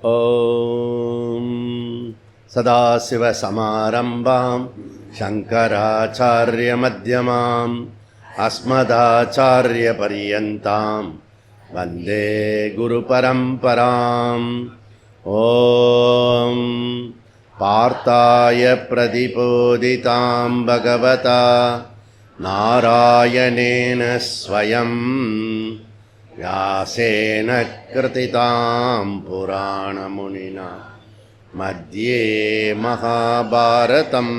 ஓம் சதாசிவசமாரம்பாம் சங்கராச்சார்யமத்யமாம் அஸ்மதாச்சார்யபர்யந்தாம் வந்தே குருபரம்பராம். ஓம் பார்த்தாய பிரதிபோதிதாம் பகவதா நாராயணேன ஸ்வயம் व्यासेन कृतितां पुराणमुनिना मध्ये महाभारतम्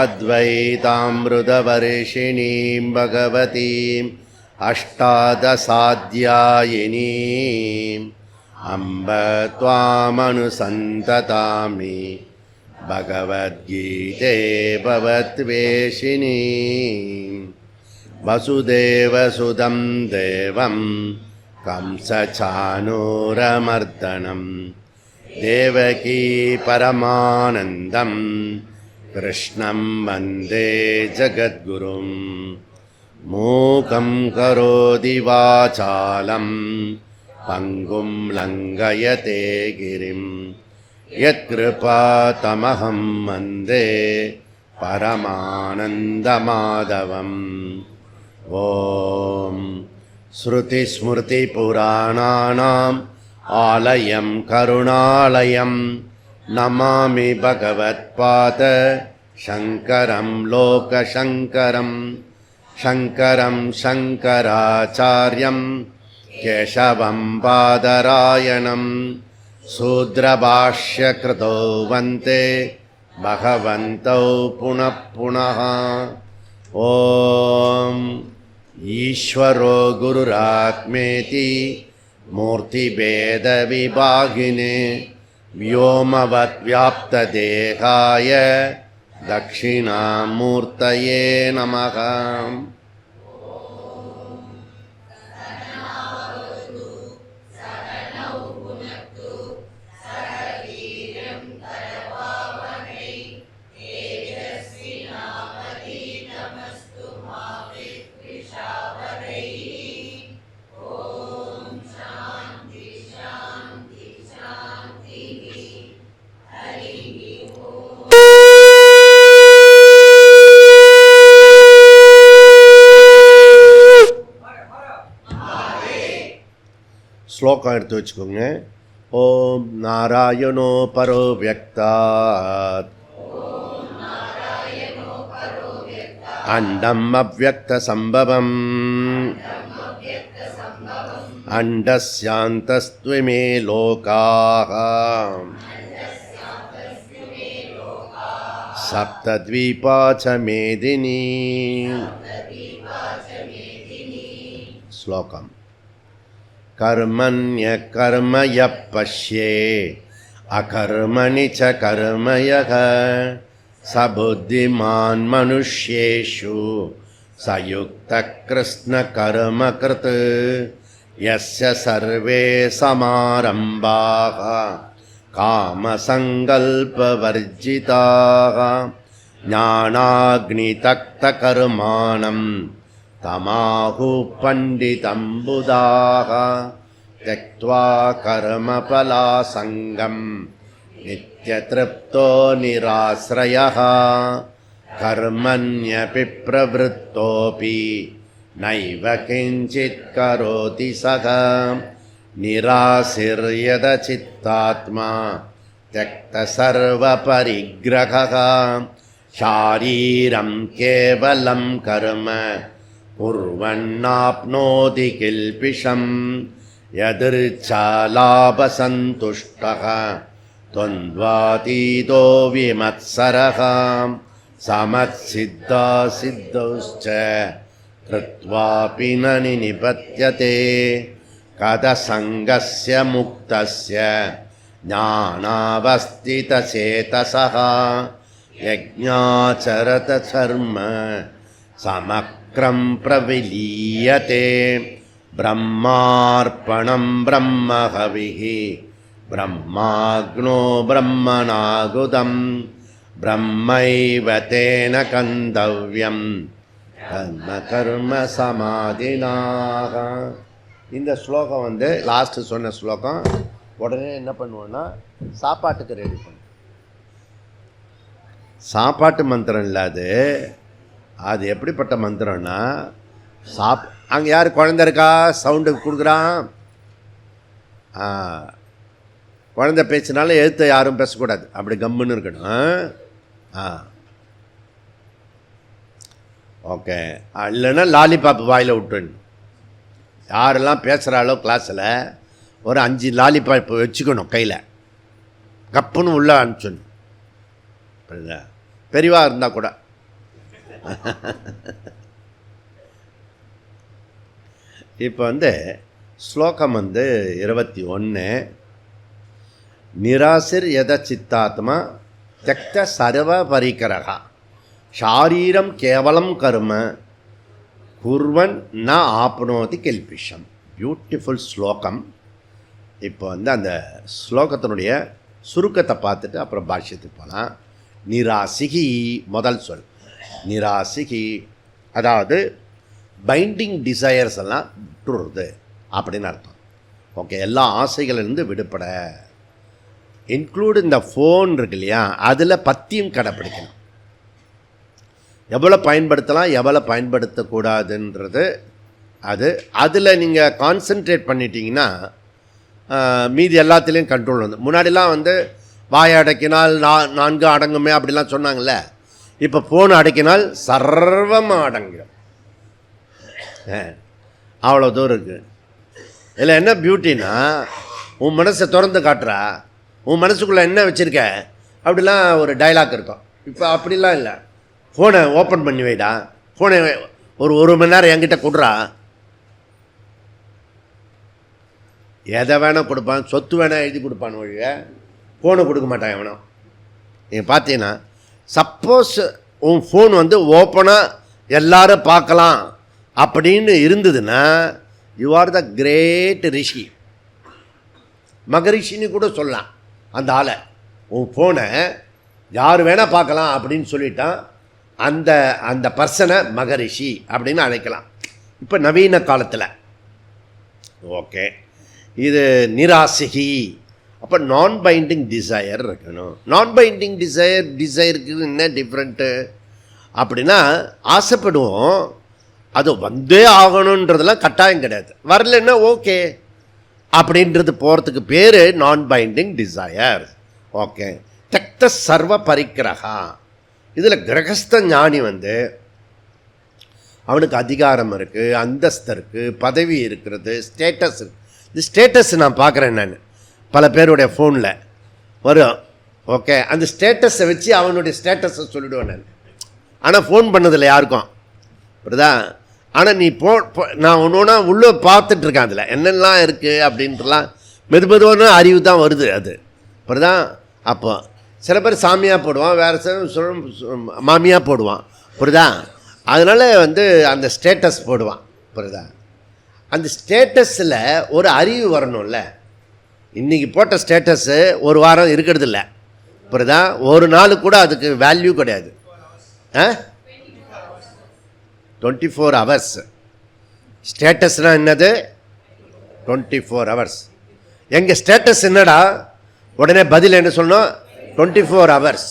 अद्वैतामृतवर्षिणीं भगवतीम् अष्टादशाध्यायिनीम् अम्ब त्वामनुसन्ततामि भगवद्गीते भवद्वेषिणीम्. वसुदेवसुतं देवं कंसचाणूरमर्दनं देवकी परमानन्दं कृष्णं वन्दे जगद्गुरुं. मूकं करोति वाचालं पङ्गुं लङ्घयते गिरिं यत्कृपातमहं वन्दे परमानन्दमाधवम्. ॐ श्रुतिस्मृतिपुराणानाम् आलयं करुणालयं नमामि भगवत्पाद शङ्करं लोकशङ्करं. शङ्करं शङ्कराचार्यं केशवं बादरायणं शूद्रभाष्यकृतो वन्दे भगवन्तौ पुनः पुनः. ॐ ईश्वरो गुरुरात्मेति मूर्तिभेदविभागिने व्योमवद्व्याप्तदेहाय दक्षिणामूर्तये नमः. ஸ்லோகம் எடுத்து வச்சுக்கோங்க. ஓம் நாராயணோ பரோ வியக்தாத் அண்டம் அவ்யக்த சம்பவம் அண்டஸ்யாந்தஸ்த்விமே லோகாः சப்தத்வீபா ச மேதினி. ஸ்லோகம். कर्मण्य कर्म यः पश्ये अकर्मणि च कर्म यः स बुद्धिमान् मनुष्येषु स युक्तः कृष्णकर्मकृत्. यस्य सर्वे समारम्भाः कामसङ्कल्पवर्जिताः ज्ञानाग्नितप्तकर्माणम् तमाहुः पण्डितं बुधाः. त्यक्त्वा कर्मफलासङ्गं नित्यतृप्तो निराश्रयः कर्मण्यपि प्रवृत्तोऽपि नैव किञ्चित् करोति सः. निराशीर्यदचित्तात्मा त्यक्तसर्वपरिग्रहः शारीरं केवलं कर्म कुर्वन्नाप्नोति किल्पिषम्. यदृच्छालाभसन्तुष्टः द्वन्द्वातीतो विमत्सरः समत्सिद्धासिद्धौश्च कृत्वापि न निनिपत्यते. कदसङ्गस्य मुक्तस्य ज्ञानावस्थितचेतसः यज्ञाचरत धर्म समक्रं प्रविलीयते. ब्रह्मार्पणं ब्रह्महविः ब्रह्माग्नो ब्रह्मणाहुतं ब्रह्मैव तेन कन्तव्यं कर्म कर्म समाधिनाः. இந்த ஸ்லோகம் லாஸ்ட் சொன்ன ஸ்லோகம் உடனே என்ன பண்ணுவோன்னா சாப்பாட்டுக்கு ரெடி பண்ணுவோம். சாப்பாட்டு மந்திரம் இல்லாத அது எப்படிப்பட்ட மந்திரம்னா அங்கே யார் குழந்த இருக்கா சவுண்டு கொடுக்குறான். குழந்த பேசினாலும் எழுத்து யாரும் பேசக்கூடாது, அப்படி கம்முன்னு இருக்கணும். ஓகே, இல்லைன்னா லாலிபாப் வாயில் விட்டுணும். யாரெல்லாம் பேசுகிறாலோ கிளாஸில் ஒரு 5 லாலிபாப் வச்சுக்கணும் கையில், கப்புன்னு உள்ளே அனுப்பிச்சணும். புரியுதா? பெரியவா இருந்தால் கூட. இப்போ ஸ்லோகம் 21. நிராசிர் யத சித்தாத்மா தியக்த சர்வ பரிகரகா ஷாரீரம் கேவலம் கர்ம குர்வன் ந ஆப்னோதி கெல்பிஷம். பியூட்டிஃபுல் ஸ்லோகம். இப்போ அந்த ஸ்லோகத்தினுடைய சுருக்கத்தை பார்த்துட்டு அப்புறம் பாஷ்யத்துக்கு போகலாம். நிராசிகி முதல் சொல். நிராசிகி அதாவது பைண்டிங் டிசையர்ஸ் எல்லாம் விட்டுறது அப்படின்னு அர்த்தம். ஓகே, எல்லா ஆசைகளிலிருந்து விடுபட, இன்க்ளூடு இந்த ஃபோன் இருக்கு இல்லையா, அதில் பத்தியும் கடைப்பிடிக்கணும். எவ்வளோ பயன்படுத்தலாம் எவ்வளோ பயன்படுத்தக்கூடாதுன்றது அதில் நீங்கள் கான்சென்ட்ரேட் பண்ணிட்டீங்கன்னா மீதி எல்லாத்துலேயும் கண்ட்ரோல் முன்னாடிலாம் வாயை அடக்கினால் 4 அடங்குமே அப்படிலாம் சொன்னாங்கள்ல. இப்போ ஃபோன் அடக்கினால் சர்வமாக அடங்கிடும். அவ்வளோ தூரம் இருக்குது. இதில் என்ன பியூட்டின்னா, உன் மனசை திறந்து காட்டுறா, உன் மனசுக்குள்ளே என்ன வச்சுருக்க அப்படிலாம் ஒரு டைலாக் இருக்கும். இப்போ அப்படிலாம் இல்லை. ஃபோனை ஓப்பன் பண்ணி வைடா, ஃபோனை ஒரு மணி நேரம் என்கிட்ட கொடுறா. எதை வேணால் கொடுப்பான், சொத்து வேணால் எழுதி கொடுப்பான், ஒழிய ஃபோனை கொடுக்க மாட்டான் எவனும். நீங்கள் பார்த்தீங்கன்னா சப்போஸ் உன் ஃபோன் ஓப்பனாக எல்லோரும் பார்க்கலாம் அப்படின்னு இருந்ததுன்னா யூ ஆர் த கிரேட் ரிஷி. மகரிஷின்னு கூட சொல்லலாம் அந்த ஆளை. உன் ஃபோனை யார் வேணால் பார்க்கலாம் அப்படின்னு சொல்லிட்டான், அந்த அந்த பர்சனை மகரிஷி அப்படின்னு அழைக்கலாம் இப்போ நவீன காலத்தில். ஓகே, இது நிராசிகி. அப்போ நான் பைண்டிங் டிசையர் இருக்கணும். நான் பைண்டிங் டிசைருக்கு என்ன டிஃப்ரெண்ட்டு அப்படின்னா, ஆசைப்படுவோம், அது வந்தே ஆகணுன்றதெல்லாம் கட்டாயம் கிடையாது. வரலன்னா ஓகே அப்படின்றது போகிறதுக்கு பேர் நான் பைண்டிங் டிசையர். ஓகே, தக்த சர்வ பரிக்கிரகா. இதில் கிரகஸ்த ஞானி அவனுக்கு அதிகாரம் இருக்குது, அந்தஸ்து இருக்குது, பதவி இருக்கிறது, ஸ்டேட்டஸ் இருக்குது. இந்த ஸ்டேட்டஸ் நான் பார்க்குறேன், நான் பல பேருடைய ஃபோனில் வரும். ஓகே, அந்த ஸ்டேட்டஸை வச்சு அவனுடைய ஸ்டேட்டஸை சொல்லிவிடுவேன் நான். ஆனால் ஃபோன் பண்ணதில்லை யாருக்கும், புரியுதா? ஆனால் நீ நான் ஒன்று உள்ளே பார்த்துட்ருக்கேன், அதில் என்னெல்லாம் இருக்குது அப்படின்ட்டுலாம் மெதுவான அறிவு தான் வருது அது, புரியுதா? அப்போ சில பேர் சாமியாக போடுவான், வேறு சில மாமியாக போடுவான், புரியுதா? அதனால் அந்த ஸ்டேட்டஸ் போடுவான், புரியுதா? அந்த ஸ்டேட்டஸில் ஒரு அறிவு வரணும்ல. இன்றைக்கி போட்ட ஸ்டேட்டஸு ஒரு வாரம் இருக்கிறது இல்லை, புரியுதா? ஒரு நாள் கூட அதுக்கு வேல்யூ கிடையாது. 24 hours ஸ்டேட்டஸ்னால் என்னது? 24 hours. எங்கள் ஸ்டேட்டஸ் என்னடா, உடனே பதில் என்ன சொல்லணும்? 24 hours.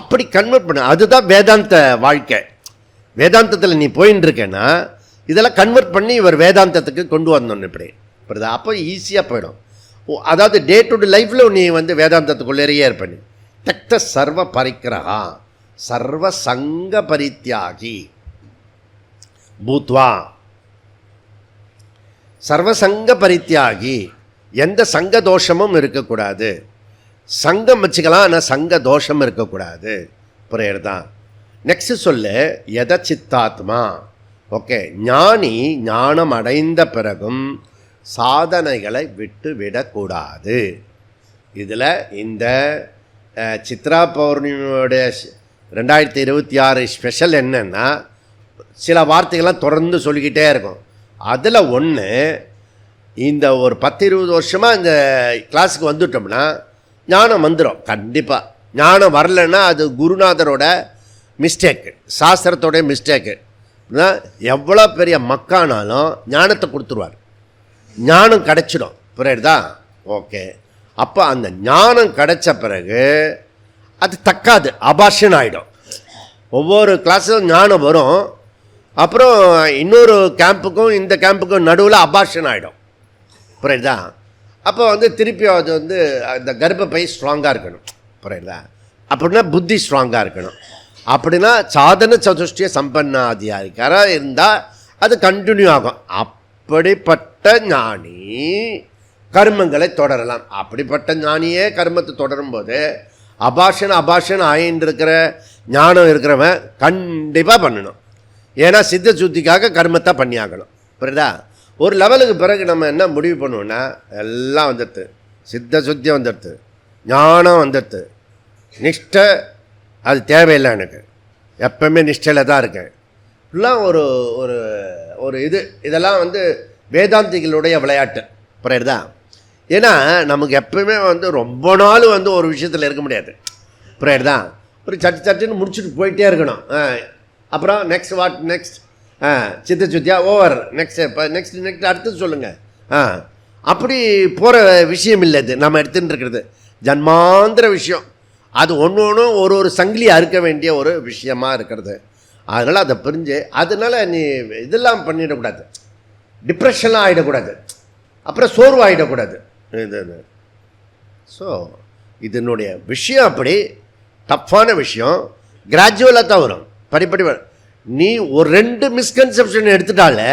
அப்படி கன்வெர்ட் பண்ண, அதுதான் வேதாந்த வாழ்க்கை. வேதாந்தத்தில் நீ போயின்னு இருக்கேன்னா இதெல்லாம் கன்வெர்ட் பண்ணி இவர் வேதாந்தத்துக்கு கொண்டு வந்தோன்னு இப்படி, புரியுதா? அப்போ ஈஸியாக போயிடும். அதாவது டே டு டே லைஃப்பில் நீ வேதாந்தத்துக்குள்ளேயே இருப்பேன். தக்த சர்வ பரிக்கிரகா சர்வ சங்க பரித்தியாகி பூத்வா. சர்வசங்க பரித்தியாகி, எந்த சங்க தோஷமும் இருக்கக்கூடாது. சங்கம் வச்சுக்கலாம், ஆனால் சங்க தோஷம் இருக்கக்கூடாது, புரியுறதான்? நெக்ஸ்ட் சொல்லு, எத சித்தாத்மா. ஓகே, ஞானி ஞானம் அடைந்த பிறகும் சாதனைகளை விட்டு விடக்கூடாது. இதில் இந்த சித்ரா பௌர்ணமியோடைய 2026 ஸ்பெஷல் என்னென்னா, சில வார்த்தைகள்லாம் தொடர்ந்து சொல்லிக்கிட்டே இருக்கும். அதில் ஒன்று, இந்த ஒரு 10-20 வருஷமாக இந்த கிளாஸுக்கு வந்துட்டோம்னா ஞானம் வந்துடும் கண்டிப்பாக. ஞானம் வரலைன்னா அது குருநாதரோட மிஸ்டேக்கு, சாஸ்திரத்தோடைய மிஸ்டேக்கு. எவ்வளோ பெரிய மக்கானாலும் ஞானத்தை கொடுத்துருவார். ஞானம் கிடைச்சிடும். புரியுதா? ஓகே. அப்போ அந்த ஞானம் கிடைச்ச பிறகு அது தக்காது, அபாஷன் ஆகிடும். ஒவ்வொரு கிளாஸும் ஞானம் வரும், அப்புறம் இன்னொரு கேம்புக்கும் இந்த கேம்புக்கும் நடுவில் அபாஷன் ஆகிடும். புரியுதா? அப்போ திருப்பி அது அந்த கர்ப்பப்பை ஸ்ட்ராங்காக இருக்கணும். புரியுதா? அப்படின்னா புத்தி ஸ்ட்ராங்காக இருக்கணும். அப்படின்னா சாதன சதுஷ்டிய சம்பன்னாதிகாரிக்காராக இருந்தால் அது கண்டினியூ ஆகும். அப்படிப்பட்ட ஞானி கர்மங்களை தொடரலாம். அப்படிப்பட்ட ஞானியே கர்மத்தை தொடரும்போது அபாஷன் ஆயின்னு இருக்கிற ஞானம் இருக்கிறவன் கண்டிப்பாக பண்ணணும். ஏன்னா சித்த சுத்திக்காக கர்மத்தை பண்ணியாகணும். புரியுதா? ஒரு லெவலுக்கு பிறகு நம்ம என்ன முடிவு பண்ணுவோன்னா, எல்லாம் வந்துடுது, சித்த சுத்தி வந்துடுது, ஞானம் வந்துடுது, நிஷ்டை அது தேவையில்லை, எனக்கு எப்பவுமே நிஷ்டையில் தான் இருக்கேன். இப்படிலாம் ஒரு ஒரு ஒரு இதெல்லாம் வேதாந்திகளுடைய விளையாட்டு. புரியுதா? ஏன்னா நமக்கு எப்பவுமே ரொம்ப நாள் ஒரு விஷயத்தில் இருக்க முடியாது. புரியுதா? ஒரு சட்டுன்னு முடிச்சுட்டு போயிட்டே இருக்கணும். அப்புறம் நெக்ஸ்ட் வாட் நெக்ஸ்ட், சித்த சுத்தியா ஓவர், நெக்ஸ்ட் அடுத்து சொல்லுங்கள். அப்படி போகிற விஷயம் இல்லை. இது நம்ம எடுத்துகிட்டு இருக்கிறது ஜன்மாந்திர விஷயம். அது ஒன்று ஒரு சங்கிலி அறுக்க வேண்டிய ஒரு விஷயமாக இருக்கிறது. அதனால் அதை புரிஞ்சு, அதனால் நீ இதெல்லாம் பண்ணிடக்கூடாது, டிப்ரெஷன்லாம் ஆகிடக்கூடாது, அப்புறம் சோர்வு ஆகிடக்கூடாது. இது ஸோ இதனுடைய விஷயம் அப்படி டஃப்பான விஷயம். கிராஜுவலாக தான் வரும், படிப்படி வரும். நீ ஒரு 2 மிஸ்கன்செப்ஷன் எடுத்துட்டாலே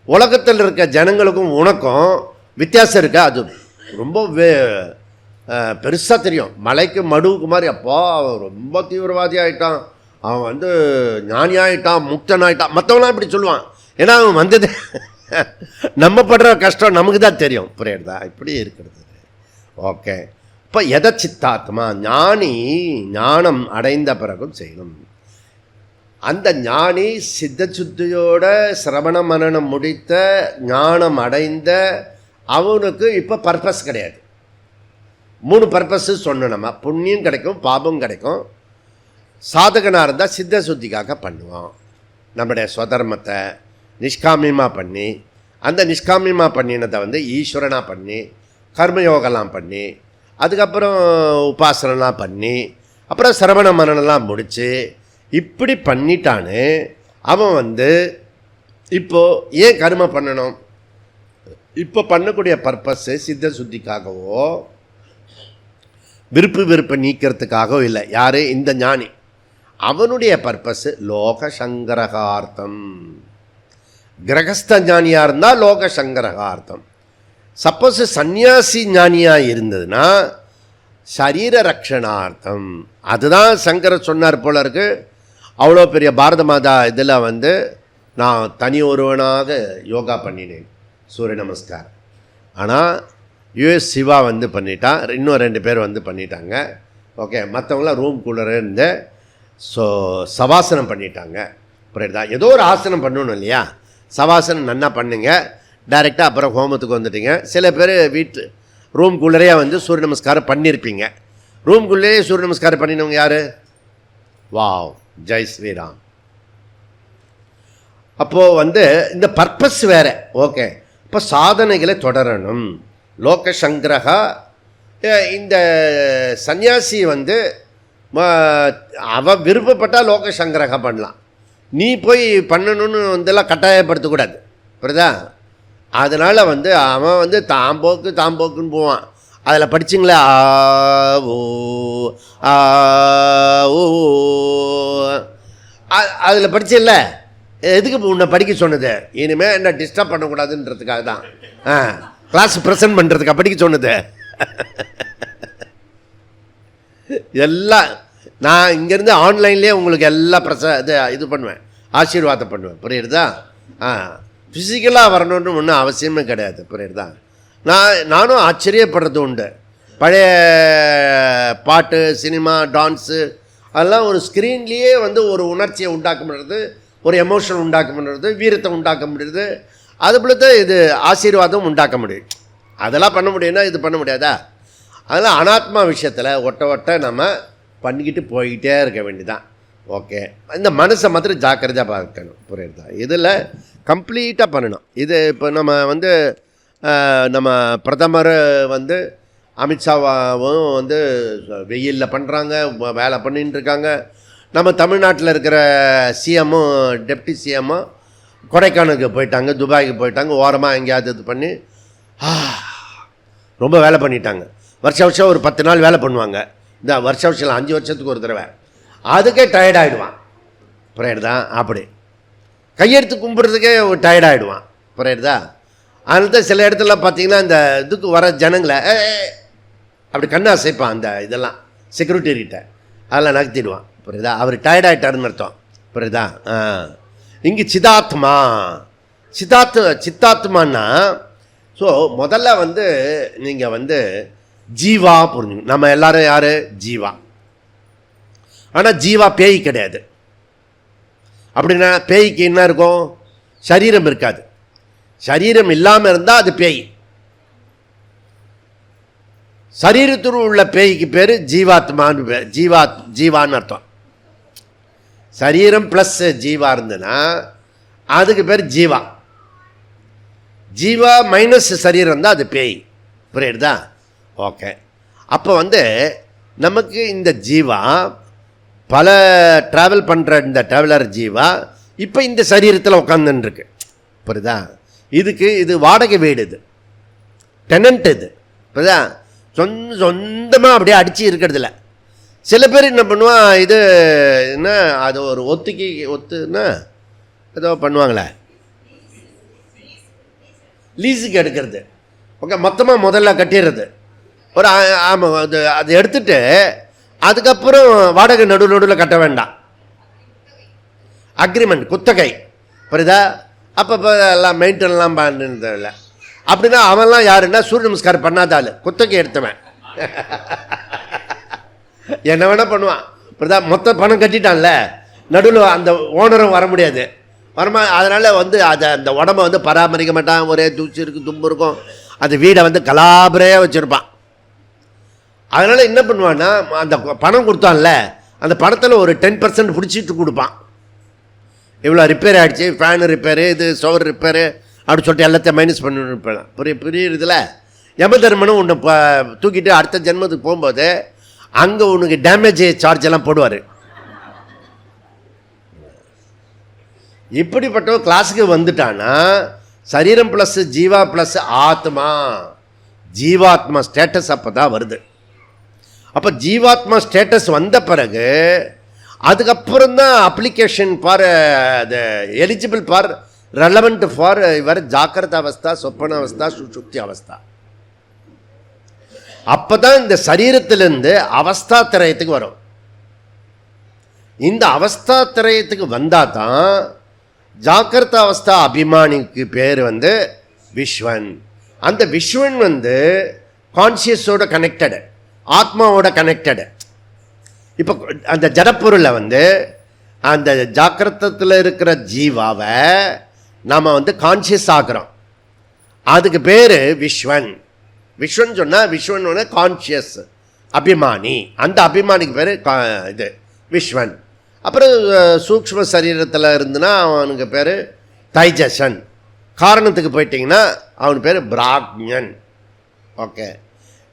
உலகத்தில் இருக்க ஜனங்களுக்கும் உனக்கும் வித்தியாசம் இருக்கா? அது ரொம்ப பெருசாக தெரியும். மலைக்கு மடுவுக்கு மாதிரி, அப்பா அவன் ரொம்ப தீவிரவாதி ஆகிட்டான், அவன் ஞானி ஆகிட்டான், முக்தன் ஆகிட்டான், மற்றவங்களாம் இப்படி சொல்லுவான். ஏன்னா அவன் வந்தது நம்ம படுற கஷ்டம் நமக்கு தான் தெரியும். புரியுறதா? இப்படி இருக்கிறது. ஓகே. இப்போ எதை சித்தாத்மா ஞானி ஞானம் அடைந்த பிறகும் செய்யணும். அந்த ஞானி சித்த சுத்தியோட சிரவண மனனம் முடித்த ஞானம் அடைந்த அவனுக்கு இப்போ பர்பஸ் கிடையாது. 3 பர்பஸ்ஸு சொன்னோம். நம்ம புண்ணியம் கிடைக்கும், பாபம் கிடைக்கும். சாதகனாக இருந்தால் சித்த சுத்திக்காக பண்ணுவோம். நம்முடைய ஸ்வதர்மத்தை நிஷ்காமியமாக பண்ணி, அந்த நிஷ்காமியமாக பண்ணினதை ஈஸ்வரனாக பண்ணி, கர்மயோகலாம் பண்ணி, அதுக்கப்புறம் உபாசனெலாம் பண்ணி, அப்புறம் சிரவண மனனெல்லாம் முடித்து இப்படி பண்ணிட்டான்னு அவன் இப்போது ஏன் கர்மம் பண்ணணும்? இப்போ பண்ணக்கூடிய பர்பஸ்ஸு சித்த சுத்திக்காகவோ விருப்பு நீக்கிறதுக்காகவோ இல்லை. யார்? இந்த ஞானி. அவனுடைய பர்பஸ்ஸு லோக சங்கரகார்த்தம். கிரகஸ்த ஞானியாக இருந்தால் லோக சங்கரகார்த்தம். சப்போஸ் சந்நியாசி ஞானியாக இருந்ததுன்னா சரீர ரக்ஷணார்த்தம். அதுதான் சங்கரர் சொன்னார் போல இருக்கு. அவ்வளோ பெரிய பாரத மாதா இதில் நான் தனி ஒருவனாக யோகா பண்ணினேன், சூரிய நமஸ்கார். ஆனால் யுஎஸ் சிவா பண்ணிட்டான், இன்னும் 2 பேர் பண்ணிட்டாங்க. ஓகே. மற்றவங்களாம் ரூம்குள்ளே இருந்து சவாசனம் பண்ணிட்டாங்க. புரியுதா? ஏதோ ஒரு ஆசனம் பண்ணணும் இல்லையா? சவாசனம் நன்னா பண்ணுங்க, டைரெக்டாக அப்புறம் ஹோமத்துக்கு வந்துட்டீங்க. சில பேர் வீட்டு ரூம்குள்ளேயே சூரிய நமஸ்காரம் பண்ணியிருப்பீங்க. ரூம்குள்ளேயே சூரிய நமஸ்காரம் பண்ணினவங்க யார்? வாவ், ஜெய் ஸ்ரீராம். அப்போது இந்த பர்பஸ் வேறு. ஓகே. இப்போ சாதனைகளை தொடரணும். லோக சங்கிரகா. இந்த சன்னியாசி அவன் விருப்பப்பட்டால் லோக சங்கிரகா பண்ணலாம். நீ போய் பண்ணணும்னு இதெல்லாம் கட்டாயப்படுத்தக்கூடாது. புரியுதா? அதனால் அவன் தாம்போக்குன்னு போவான். அதில் படிச்சிங்களா? அதில் படிச்சில்ல, எதுக்கு உன்னை படிக்க சொன்னது? இனிமேல் என்ன டிஸ்டர்ப் பண்ணக்கூடாதுன்றதுக்காக தான் கிளாஸ் ப்ரெசன்ட் பண்ணுறதுக்காக படிக்க சொன்னது. எல்லாம் நான் இங்கேருந்து ஆன்லைன்லேயே உங்களுக்கு எல்லாம் இது பண்ணுவேன், ஆசீர்வாதம் பண்ணுவேன். புரியுறதா? ஃபிசிக்கலாக வரணுன்னு ஒன்றும் அவசியமே கிடையாது. புரியுறதா? நானும் ஆச்சரியப்படுறது உண்டு. பழைய பாட்டு, சினிமா, டான்ஸு அதெல்லாம் ஒரு ஸ்க்ரீன்லேயே ஒரு உணர்ச்சியை உண்டாக்க முடியுது, ஒரு எமோஷன் உண்டாக்க முடியுது, வீரத்தை உண்டாக்க முடியுது. அதுபோல தான் இது ஆசீர்வாதம் உண்டாக்க முடியும். அதெல்லாம் பண்ண முடியும்னா இது பண்ண முடியாதா? அதெல்லாம் அனாத்மா விஷயத்தில் ஒட்ட நம்ம பண்ணிக்கிட்டு போய்கிட்டே இருக்க வேண்டியதான். ஓகே. இந்த மனசை மாத்திரம் ஜாக்கிரதையாக பார்க்கணும். புரியுறதா? இதில் கம்ப்ளீட்டாக பண்ணணும். இது இப்போ நம்ம நம்ம பிரதமர் வந்து அமித்ஷாவும் வந்து வெயிலில் பண்ணுறாங்க, வேலை பண்ணின்னு இருக்காங்க. நம்ம தமிழ்நாட்டில் இருக்கிற சிஎம்மும் டெப்டி சிஎம்மும் கொடைக்கானலுக்கு போயிட்டாங்க, துபாய்க்கு போயிட்டாங்க, ஓரமாக எங்கேயாவது இது பண்ணி ரொம்ப வேலை பண்ணிட்டாங்க. வருஷம் ஒரு 10 நாள் வேலை பண்ணுவாங்க. இந்த வருஷம் 5 வருஷத்துக்கு ஒரு தடவை. அதுக்கே டயர்டாகிடுவான். புரியுதுதான்? அப்படி கையெடுத்து கும்பிட்றதுக்கே டயர்டாகிடுவான். புரியுதா? அதனால தான் சில இடத்துல பார்த்தீங்கன்னா இந்த இதுக்கு வர ஜனங்களை அப்படி கண்ணை அசைப்பான். அந்த இதெல்லாம் செக்யூரிட்டிகிட்ட அதெல்லாம் நகர்த்திடுவான். புரியுதா? அவர் டயர்டாகிட்டாருன்னு அர்த்தம். புரியுதா? இங்கே சித்தாத்மான்னா ஸோ முதல்ல வந்து நீங்கள் வந்து ஜீவா புரிஞ்சுக்கணும். நம்ம எல்லாரும் யார்? ஜீவா. ஆனால் ஜீவா பேய் கிடையாது. அப்படின்னா பேய்க்கு என்ன இருக்கும்? சரீரம் இருக்காது. சரீரம் இல்லாமல் இருந்தால் அது பேய். சரீரத்தில் உள்ள பேய்க்கு பேர் ஜீவாத்மான்னு பேர். ஜீவான்னு அர்த்தம். சரீரம் ப்ளஸ் ஜீவா இருந்ததுன்னா அதுக்கு பேர் ஜீவா. ஜீவா மைனஸ் சரீரம் தான் அது பேய். புரியுதா? ஓகே. அப்போ வந்து நமக்கு இந்த ஜீவா பல ட்ராவல் பண்ணுற இந்த ட்ராவலர் ஜீவா இப்போ இந்த சரீரத்தில் உட்காந்துருக்கு. புரியுதா? இது வாடகை வீடு, இது டெனண்ட். இது புரியுதா? சொந்தமாக அப்படியே அடித்து இருக்கிறதில்ல. சில பேர் என்ன பண்ணுவான், இது என்ன அது ஒரு ஒத்துன்னா ஏதோ பண்ணுவாங்களே, லீஸுக்கு எடுக்கிறது. ஓகே, மொத்தமாக முதல்ல கட்டிடுறது. ஒரு ஆமாம், அது எடுத்துட்டு அதுக்கப்புறம் வாடகை நடுவில் கட்ட வேண்டாம். அக்ரிமெண்ட், குத்தகை. புரியுதா? அப்போ எல்லாம் மெயின்டெனெலாம் பண்ணதில்லை. அப்படின்னா அவன்லாம் யாருன்னா சூரிய நமஸ்காரம் பண்ணாதாள், குத்தகை எடுத்தவன். என்ன வேணால் பண்ணுவான். புரியுதா? மொத்த பணம் கட்டிட்டான்ல, நடுவில் அந்த ஓனரும் வர முடியாது. அதனால் வந்து அதை அந்த உடம்பை வந்து பராமரிக்க மாட்டான். ஒரே தூச்சி இருக்குது, தும்பு இருக்கும். அந்த வீடை வந்து கலாபரையாக வச்சுருப்பான். அதனால் என்ன பண்ணுவான்னா, அந்த பணம் கொடுத்தான்ல, அந்த பணத்தில் ஒரு 10% பிடிச்சிட்டு கொடுப்பான். இவ்வளோ ரிப்பேர் ஆகிடுச்சு, ஃபேனு ரிப்பேரு, இது சோர் ரிப்பேரு அப்படின்னு சொல்லிட்டு எல்லாத்தையும் மைனஸ் பண்ணிருப்பேன். புரியுறதுல? யமதர்மனும் உன்னை தூக்கிட்டு அடுத்த ஜென்மத்துக்கு போகும்போது அங்கே உனக்கு டேமேஜ் சார்ஜ் எல்லாம் போடுவார். இப்படிப்பட்ட கிளாஸுக்கு வந்துட்டான்னா சரீரம் ப்ளஸ் ஜீவா ப்ளஸ் ஆத்மா, ஜீவாத்மா ஸ்டேட்டஸ் அப்போ தான் வருது. அப்போ ஜீவாத்மா ஸ்டேட்டஸ் வந்த பிறகு அதுக்கப்புறம் தான் application for the eligible for relevant for இவர் ஜாக்கிரத அவஸ்தா, சொப்பன அவஸ்தா, சுஷுப்தி அவஸ்தா. அப்போ தான் இந்த சரீரத்திலிருந்து அவஸ்தா திரயத்துக்கு வரும். இந்த அவஸ்தா திரயத்துக்கு வந்தால் தான் ஜாக்கிரத அவஸ்தா அபிமானிக்கு பேர் வந்து விஸ்வன். அந்த விஸ்வன் வந்து கான்சியஸோட கனெக்டடு, ஆத்மாவோட கனெக்டடு. இப்போ அந்த ஜடப்பொருளை வந்து அந்த ஜாக்கிரத்தில் இருக்கிற ஜீவாவை நாம் வந்து கான்சியஸ் ஆகிறோம். அதுக்கு பேர் விஸ்வன். விஸ்வன் சொன்னால் விஸ்வன் கான்சியஸ் அபிமானி. அந்த அபிமானிக்கு பேர் இது விஸ்வன். அப்புறம் சூக்ஷ்ம சரீரத்தில் இருந்துன்னா அவனுக்கு பேர் தைஜசன். காரணத்துக்கு போயிட்டிங்கன்னா அவனுக்கு பேர் பிராக்ஞன். ஓகே,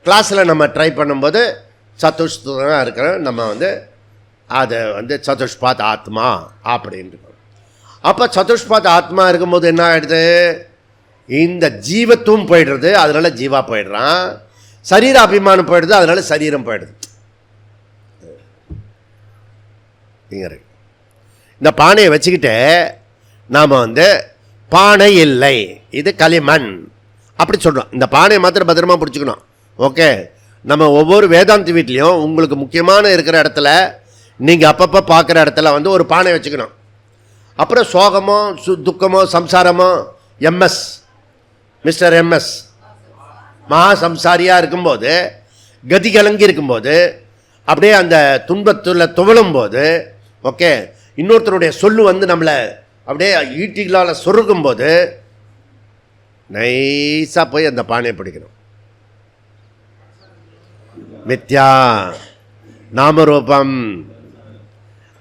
கிளாஸில் நம்ம ட்ரை பண்ணும்போது சதுஷ்தான் இருக்கிற நம்ம வந்து அதை வந்து சதுஷ்பாத் ஆத்மா அப்படின்னு இருக்கோம். அப்போ சதுஷ்பாத் ஆத்மா இருக்கும்போது என்ன ஆகிடுது? இந்த ஜீவத்துவம் போயிடுறது, அதனால ஜீவா போயிடுறான். சரீர அபிமானம் போயிடுது, அதனால சரீரம் போயிடுது. இந்த பானையை வச்சுக்கிட்டு நாம் வந்து பானை இல்லை, இது களிமண் அப்படி சொல்கிறோம். இந்த பானையை மாத்திரம் பத்திரமா பிடிச்சிக்கணும். ஓகே, நம்ம ஒவ்வொரு வேதாந்தி வீட்லேயும் உங்களுக்கு முக்கியமான இருக்கிற இடத்துல நீங்கள் அப்பப்போ பார்க்குற இடத்துல வந்து ஒரு பானை வச்சுக்கணும். அப்புறம் சோகமோ துக்கமோ சம்சாரமோ எம்எஸ் மிஸ்டர் எம்எஸ் மகா சம்சாரியாக இருக்கும்போது, கதி கலங்கி இருக்கும்போது, அப்படியே அந்த துன்பத்தில் துவளும் போது, ஓகே, இன்னொருத்தருடைய சொல்லு வந்து நம்மளை அப்படியே ஈட்டிகளால் சொருகும்போது நைஸாக போய் அந்த பானையை பிடிக்கணும். மித்யா நாமரூபம்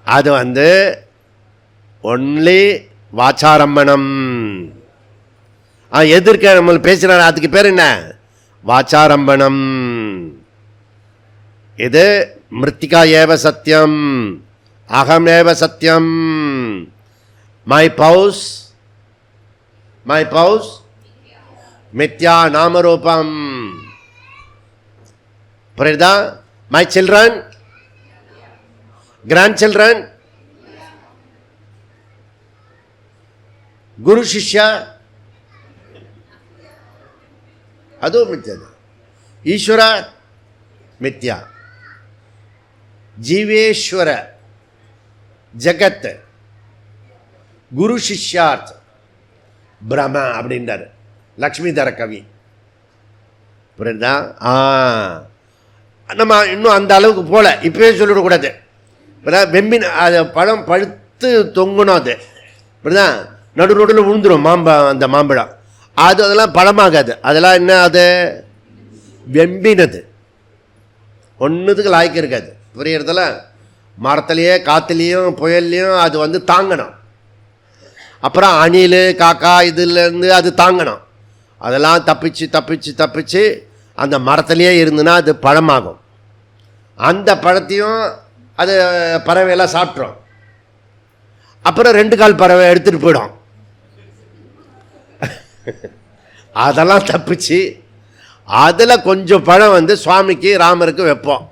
அது வந்து ஒன்லி வாச்சாரம்பணம். எதிர்க்க நம்ம பேசுகிறார், அதுக்கு பேர் என்ன? வாச்சாரம்பணம். இது மிருத்திகா ஏவ சத்தியம், அகம் ஏவ சத்தியம், மை பவுஸ் மித்யா நாமரூபம். புரியுதா? மை சில்ட்ரன், கிராண்ட் சில்ட்ரன், குரு சிஷ்யா, அதுவும் மித்யா. ஈஸ்வர மித்யா, ஜீவேஸ்வர ஜகத், குரு சிஷ்யார்த் பிரம அப்படின்றார் லக்ஷ்மிதர கவி. புரியுதா? நம்ம இன்னும் அந்த அளவுக்கு போல, இப்பவே சொல்லிவிடக்கூடாது. வெம்பின் அது பழம் பழுத்து தொங்கணும். அது புரியுதா? நடு நடுவில் விழுந்துடும் அந்த மாம்பழம். அதெல்லாம் பழமாகாது. அதெல்லாம் என்ன? அது வெம்பினது, ஒன்றுத்துக்கு லாய்க்கு இருக்காது. புரியறதில்ல? மரத்துலேயே காற்றுலேயும் புயல்லையும் அது தாங்கணும். அப்புறம் அணில் காக்கா இதுலேருந்து அது தாங்கணும். அதெல்லாம் தப்பிச்சு அந்த மரத்துலேயே இருந்துன்னா அது பழமாகும். அந்த பழத்தையும் அது பறவையெல்லாம் சாப்பிட்றோம். அப்புறம் 2 கால் பறவை எடுத்துகிட்டு போயிடும். அதெல்லாம் தப்பிச்சு அதில் கொஞ்சம் பழம் சுவாமிக்கு ராமருக்கு வைப்போம்.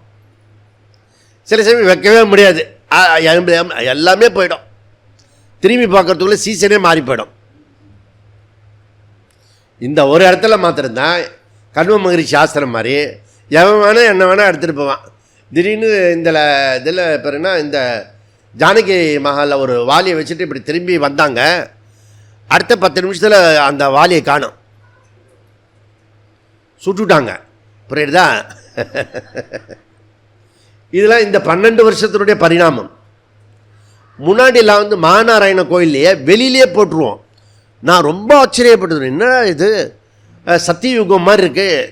சில சமயம் வைக்கவே முடியாது, எல்லாமே போயிடும். திரும்பி பார்க்கறதுக்குள்ளே சீசனே மாறி போயிடும். இந்த ஒரு இடத்துல மாத்திரம்தான் கண்வ மகரிஷி ஆசிரம் மாதிரி எவன் வேணால் என்ன வேணால் எடுத்துகிட்டு போவான். திடீர்னு இதில் பேருன்னா இந்த ஜானகி மஹாலில் ஒரு வாலியை வச்சுட்டு இப்படி திரும்பி வந்தாங்க. அடுத்த 10 நிமிஷத்தில் அந்த வாலியை காணும், சுட்டுட்டாங்க. புரியுதா? இதெல்லாம் இந்த 12 வருஷத்தினுடைய பரிணாமம். முன்னாடிலாம் மகாநாராயண கோயில்லையே வெளியிலே போட்டுருவோம். நான் ரொம்ப ஆச்சரியப்பட்டது, என்ன இது சத்தியுகம் மாதிரி இருக்குது.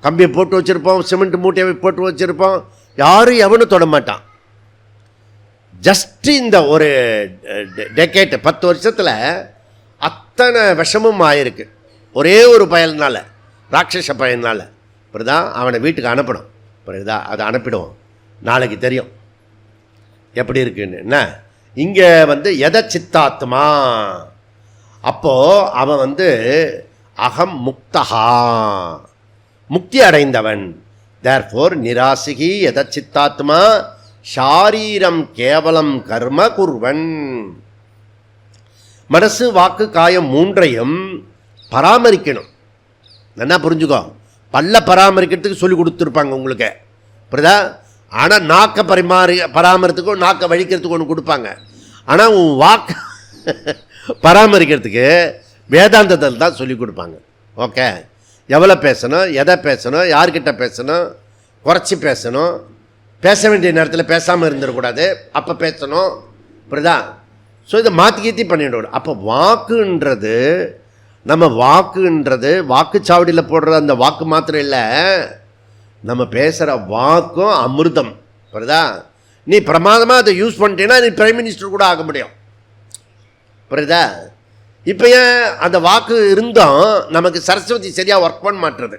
கம்பியை போட்டு வச்சுருப்போம், சிமெண்ட் மூட்டையை போட்டு வச்சுருப்போம், யாரும் எவனும் தொட மாட்டான். ஜஸ்ட்டு இந்த ஒரு டெக்கேட் 10 வருஷத்தில் அத்தனை விஷமும் ஆயிருக்கு. ஒரே ஒரு பயல்னால, ராட்சச பயனால். புரியுதா? அவனை வீட்டுக்கு அனுப்பணும். புரியுதா? அதை அனுப்பிடுவோம், நாளைக்கு தெரியும் எப்படி இருக்குன்னு. என்ன இங்கே எத சித்தாத்மா, அப்போது அவன் அகம் முக்தகா, முக்தி அடைந்தவன். தேர்ஃபோர் நிராசிகி எத சித்தாத்மா ஷாரீரம் கேவலம் கர்ம குர்வன். மனசு வாக்கு காயம் 3ஐயும் பராமரிக்கணும். என்ன புரிஞ்சுக்கோ, பல்ல பராமரிக்கிறதுக்கு சொல்லி கொடுத்துருப்பாங்க உங்களுக்கு. புரியுதா? ஆனால் நாக்கை பராமரிக்கிறதுக்கும் நாக்கை வழிக்கிறதுக்கு ஒன்று கொடுப்பாங்க. ஆனால் உன் வாக்கு பராமரிக்கிறதுக்கு வேதாந்தத்தில் தான் சொல்லி கொடுப்பாங்க. ஓகே, எவ்வளோ பேசணும், எதை பேசணும், யார்கிட்ட பேசணும், குறைச்சி பேசணும், பேச வேண்டிய நேரத்தில் பேசாமல் இருந்துடக்கூடாது, அப்போ பேசணும். புரியுதா? ஸோ இதை மாற்றி கீத்தி பண்ணிவிடணும். அப்போ வாக்குன்றது, நம்ம வாக்குன்றது வாக்குச்சாவடியில் போடுற அந்த வாக்கு மாத்திரம் இல்லை, நம்ம பேசுகிற வாக்கும் அமிர்தம். புரியுதா? நீ பிரமாதமாக அதை யூஸ் பண்ணிட்டீங்கன்னா நீ பிரைம் மினிஸ்டர் கூட ஆக முடியும். புரியுதா? இப்போ ஏன் அந்த வாக்கு இருந்தும் நமக்கு சரஸ்வதி சரியாக ஒர்க் பண்ண மாட்டுறது?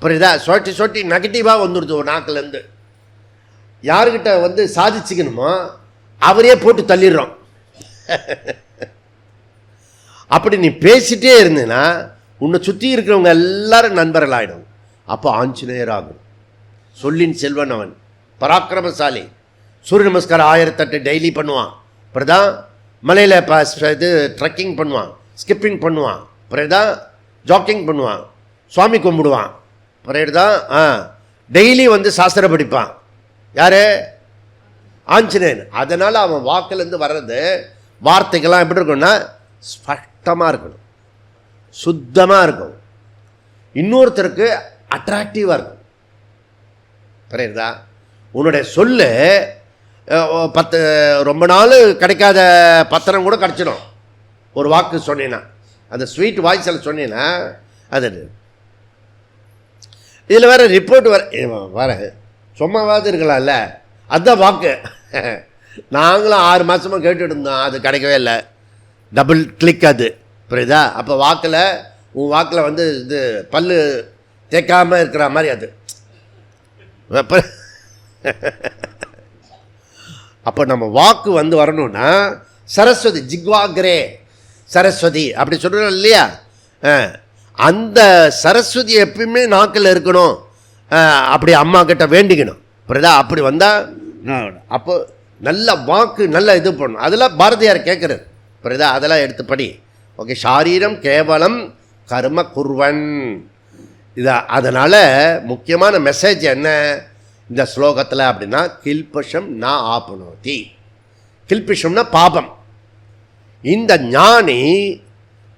புரியுதா? சொட்டி நெகட்டிவாக வந்துடுது ஒரு நாக்கிலேருந்து. யாருக்கிட்ட சாதிச்சுக்கணுமோ அவரே போட்டு தள்ளிடுறோம். அப்படி நீ பேசிட்டே இருந்தேன்னா உன்னை சுற்றி இருக்கிறவங்க எல்லாரும் நண்பர்கள் ஆகிடும். அப்போ ஆஞ்சநேயர் ஆகும். சொல்லின் செல்வன் அவன், பராக்கிரமசாலி. சூரிய நமஸ்காரம் 1008 டெய்லி பண்ணுவான். புரியுதா? மலையில் இது ட்ரெக்கிங் பண்ணுவான், ஸ்கிப்பிங் பண்ணுவான். புரியுதா? ஜாக்கிங் பண்ணுவான், சுவாமி கும்பிடுவான். புரியுதா? டெய்லி சாஸ்திர படிப்பான். யார்? ஆஞ்சநேயன். அதனால் அவன் வாக்கிலேருந்து வர்றது வார்த்தைகள்லாம் எப்படி இருக்குன்னா ஸ்பஷ்டமாக இருக்கணும், சுத்தமாக இருக்கும், இன்னொருத்தருக்கு அட்ராக்டிவாக இருக்கும். புரியுதா? உன்னுடைய சொல்லு 10 ரொம்ப நாள் கிடைக்காத பத்திரம் கூட கிடச்சிடும் ஒரு வாக்கு சொன்னீங்கன்னா, அந்த ஸ்வீட் வாய்ஸில் சொன்னீங்கன்னா. அது இதில் வேறு ரிப்போர்ட் வர சும்மாவாது இருக்கலாம்ல, அதுதான் வாக்கு. நாங்களும் 6 மாதமாக கேட்டுட்டு இருந்தோம், அது கிடைக்கவே இல்லை. டபுள் கிளிக் அது. புரியுதா? அப்போ வாக்கில் உன் வாக்கில் வந்து இது பல்லு தேய்க்காமல் இருக்கிற மாதிரி அது. அப்போ நம்ம வாக்கு வந்து வரணும்னா சரஸ்வதி ஜிக்வாக்ரே சரஸ்வதி அப்படி சொல்கிறோம் இல்லையா? அந்த சரஸ்வதி எப்பயுமே நாக்கில் இருக்கணும். அப்படி அம்மா கிட்ட வேண்டிக்கணும். புரியுதா? அப்படி வந்தால் அப்போ நல்ல வாக்கு நல்ல இது பண்ணணும். அதெல்லாம் பாரதியார் கேட்குறாரு. புரியுதா? அதெல்லாம் எடுத்துப்படி. ஓகே, ஷாரீரம் கேவலம் கர்ம குர்வன். அதனால் முக்கியமான மெசேஜ் என்ன இந்த ஸ்லோகத்தில் அப்படின்னா, கில்பிஷம் நான் ஆப்னோதி. கில்பிஷம்னா பாபம். இந்த ஞானி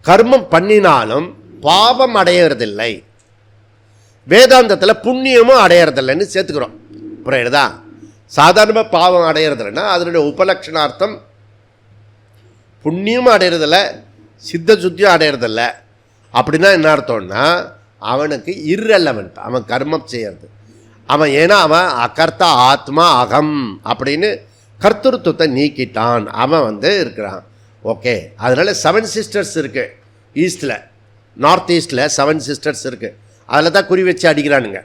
கர்மம் பண்ணினாலும் பாபம் அடையிறதில்லை. வேதாந்தத்தில் புண்ணியமும் அடையிறதில்லைன்னு சேர்த்துக்கிறோம். புரியுதா? சாதாரணமாக பாவம் அடையிறதில்லைன்னா அதனுடைய உபலட்சணார்த்தம் புண்ணியமும் அடையிறதில்ல, சித்த சுத்தியும் அடையிறதில்ல. அப்படின்னா என்ன அர்த்தம்னா அவனுக்கு இர்ரெலவெண்ட், அவன் கர்மம் செய்யறது அவன். ஏன்னா அவன் அகர்த்தா ஆத்மா அகம் அப்படின்னு கர்த்தருவத்தை நீக்கிட்டான். அவன் வந்து இருக்கிறான். ஓகே, அதனால் 7 சிஸ்டர்ஸ் இருக்குது ஈஸ்டில், நார்த் ஈஸ்டில் 7 சிஸ்டர்ஸ் இருக்குது. அதில் தான் குறி வச்சு அடிக்கிறானுங்க.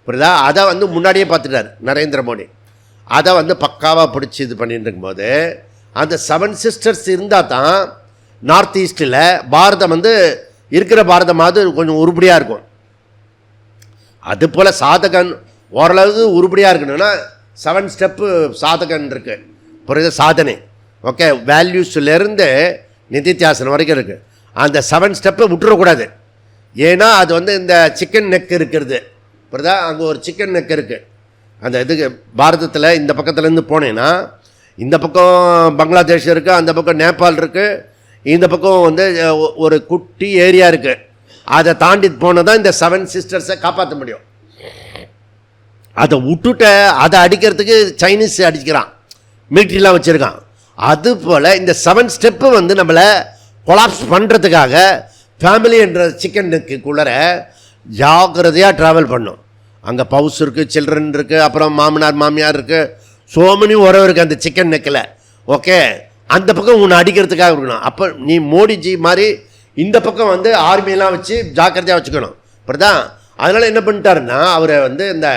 புரியுதா? அதை வந்து முன்னாடியே பார்த்துட்டார் நரேந்திர மோடி. அதை வந்து பக்காவாக பிடிச்சி இது பண்ணிட்டு இருக்கும்போது அந்த 7 சிஸ்டர்ஸ் இருந்தால் தான் நார்த் ஈஸ்டில் பாரதம் வந்து இருக்கிற பாரதமாவது கொஞ்சம் உருப்படியாக இருக்கும். அதுபோல் சாதகன் ஓரளவுக்கு உருப்படியாக இருக்கணும்னா 7 ஸ்டெப்பு சாதகன் இருக்குது. புரியுது? சாதனை. ஓகே, வேல்யூஸ்லேருந்து நிதித்தியாசனம் வரைக்கும் இருக்குது. அந்த 7 ஸ்டெப்பை விட்டுறக்கூடாது. ஏன்னா அது வந்து இந்த சிக்கன் நெக் இருக்கிறது. புரியுதா? அங்கே ஒரு சிக்கன் நெக் இருக்குது. அந்த இதுக்கு பாரதத்தில் இந்த பக்கத்துலேருந்து போனேன்னா இந்த பக்கம் பங்களாதேஷ் இருக்குது, அந்த பக்கம் நேபாள் இருக்குது, இந்த பக்கம் வந்து ஒரு குட்டி ஏரியா இருக்குது. அதை தாண்டி போனால் தான் இந்த 7 சிஸ்டர்ஸை காப்பாற்ற முடியும். அதை விட்டுட்ட அதை அடிக்கிறதுக்கு சைனீஸ் அடிக்கிறான், மிலிட்ரிலாம் வச்சுருக்கான். அதுபோல் இந்த 7 ஸ்டெப்பு வந்து நம்மளை கொலாப்ஸ் பண்ணுறதுக்காக ஃபேமிலி என்ற சிக்கன் நெக்குள்ளர ஜாக்கிரதையாக ட்ராவல் பண்ணும். அங்கே பவுஸ் இருக்குது, சில்ட்ரன் இருக்குது, அப்புறம் மாமனார் மாமியார் இருக்குது, சோமனி உறவு இருக்குது அந்த சிக்கன் நெக்கில். ஓகே, அந்த பக்கம் உன்னை அடிக்கிறதுக்காக இருக்கணும். அப்போ நீ மோடிஜி மாதிரி இந்த பக்கம் வந்து ஆர்மியெல்லாம் வச்சு ஜாக்கிரதையாக வச்சுக்கணும். அப்படிதான். அதனால் என்ன பண்ணிட்டாருன்னா அவரை வந்து இந்த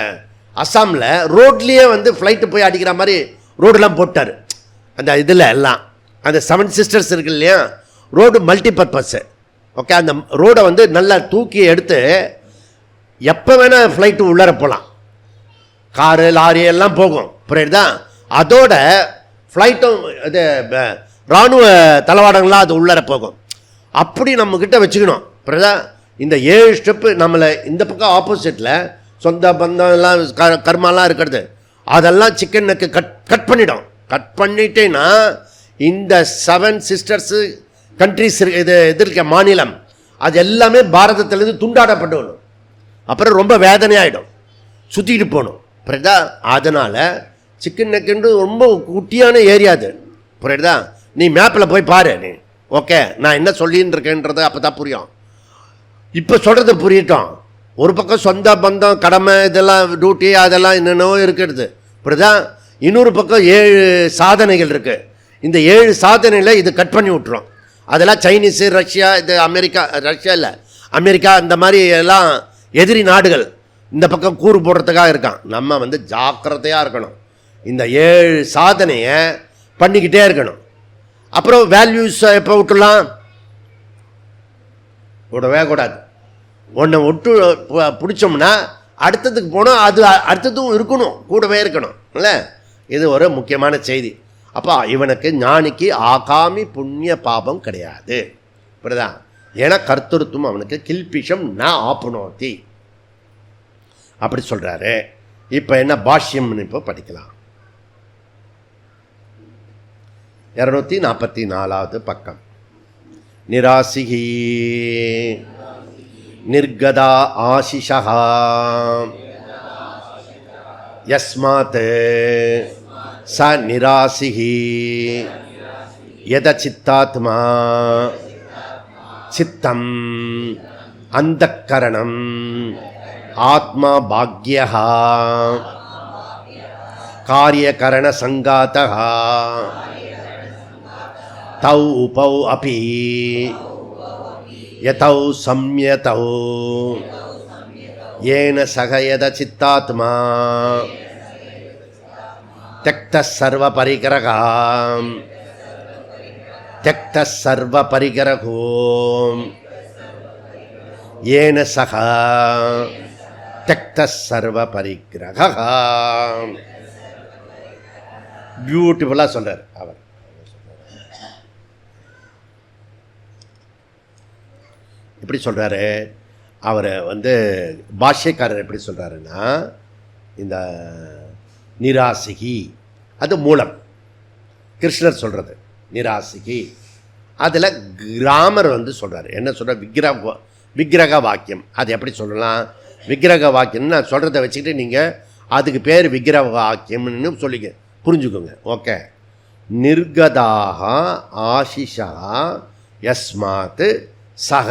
அஸ்ஸாமில் ரோட்லேயே வந்து ஃப்ளைட்டு போய் அடிக்கிற மாதிரி ரோடெலாம் போட்டார். அந்த இதில் எல்லாம் அந்த 7 சிஸ்டர்ஸ் இருக்கு இல்லையா, ரோடு மல்டி பர்பஸ்ஸு. ஓகே, அந்த ரோடை வந்து நல்லா தூக்கி எடுத்து எப்போ வேணால் ஃப்ளைட்டு உள்ளார போகலாம். காரு லாரி எல்லாம் போகும். புரியுதா? அதோட ஃப்ளைட்டும் இது இராணுவ தளவாடங்கள்லாம் அது உள்ளார போகும். அப்படி நம்மக்கிட்ட வச்சுக்கணும். புரியுதா? இந்த 7 ஸ்டெப்பு நம்மளை இந்த பக்கம் ஆப்போசிட்டில் சொந்த பந்தம் எல்லாம் கர்மாலாம் இருக்கிறது அதெல்லாம் சிக்கன் நெக்கு கட் பண்ணிடும். கட் பண்ணிட்டேன்னா இந்த 7 சிஸ்டர்ஸு கண்ட்ரிஸ் இது இருக்க மாநிலம் அது எல்லாமே பாரதத்திலேருந்து துண்டாடப்பட்டு வரும். அப்புறம் ரொம்ப வேதனையாகிடும், சுற்றிக்கிட்டு போகணும். புரியுதா? அதனால் சிக்கன் நெக்குன்று ரொம்ப குட்டியான ஏரியா அது. புரியுதா? நீ மேப்பில் போய் பாரு நீ. ஓகே, நான் என்ன சொல்லின்னு இருக்கேன்றது அப்போ தான் புரியும். இப்போ சொல்கிறது புரியட்டும். ஒரு பக்கம் சொந்த பந்தம் கடமை இதெல்லாம் டியூட்டி அதெல்லாம் என்னென்னவோ இருக்கிறது. புரியுதா? இன்னொரு பக்கம் 7 சாதனைகள் இருக்குது. இந்த 7 சாதனையில் இது கட் பண்ணி விட்டுரும். அதெல்லாம் சைனீஸு, ரஷ்யா, இது அமெரிக்கா, ரஷ்யா இல்லை அமெரிக்கா, இந்த மாதிரி எல்லாம் எதிரி நாடுகள் இந்த பக்கம் கூறு போடுறதுக்காக இருக்கான். நம்ம வந்து ஜாக்கிரதையாக இருக்கணும். இந்த 7 சாதனையை பண்ணிக்கிட்டே இருக்கணும். அப்புறம் வேல்யூஸ் எப்போ விட்டுலாம்? விடவே கூடாது. ஒன்றை விட்டு பிடிச்சோம்னா அடுத்ததுக்கு போனால் அது அடுத்ததும் இருக்கணும், கூடவே இருக்கணும் இல்லை? இது ஒரு முக்கியமான செய்தி. அப்போ இவனுக்கு ஞானிக்கு ஆகாமி புண்ணிய பாபம் கிடையாது. புரியுதா? ஏன்னா கர்த்தருத்துவம் அவனுக்கு கில்பிஷம் நான் ஆப்னோதி அப்படி சொல்கிறாரு. இப்போ என்ன பாஷ்யம்னு இப்போ படிக்கலாம். 244வது பக்கம். நிராசிகி நிர்கதா ஆசிஷா யஸ்மாத் ச நிராசிஹி யத சித்தாத்மா சித்தம் அந்தக்கரணம் ஆத்மா பாக்யஹ காரியகரண சங்காதஹ தௌ உபௌ அபி யதௌ சம்யதௌ ஏன சகயத சித்தாத்மா த்யக்த சர்வ பரிகிரகம் த்யக்த சர்வ பரிகிரகம் ஏன சக த்யக்த சர்வ பரிகிரகம். பியூட்டிஃபுல்லாக சொல்றார் அவர். எப்படி சொல்றாரு அவர் பாஷ்யக்காரர் எப்படி சொல்றாருன்னா, இந்த நிராசிகி அது மூலம் கிருஷ்ணர் சொல்றது நிராசிகி. அதில் கிராமர் சொல்றாரு என்ன சொல்ற, விக்கிரக வாக்கியம். அது எப்படி சொல்லலாம், விக்கிரக வாக்கியம்னு நான் சொல்கிறத வச்சுக்கிட்டு நீங்கள் அதுக்கு பேர் விக்கிரக வாக்கியம்னு சொல்லிக்க புரிஞ்சுக்கோங்க. ஓகே. நிர்கதாக ஆசிஷா யஸ்மாத் சக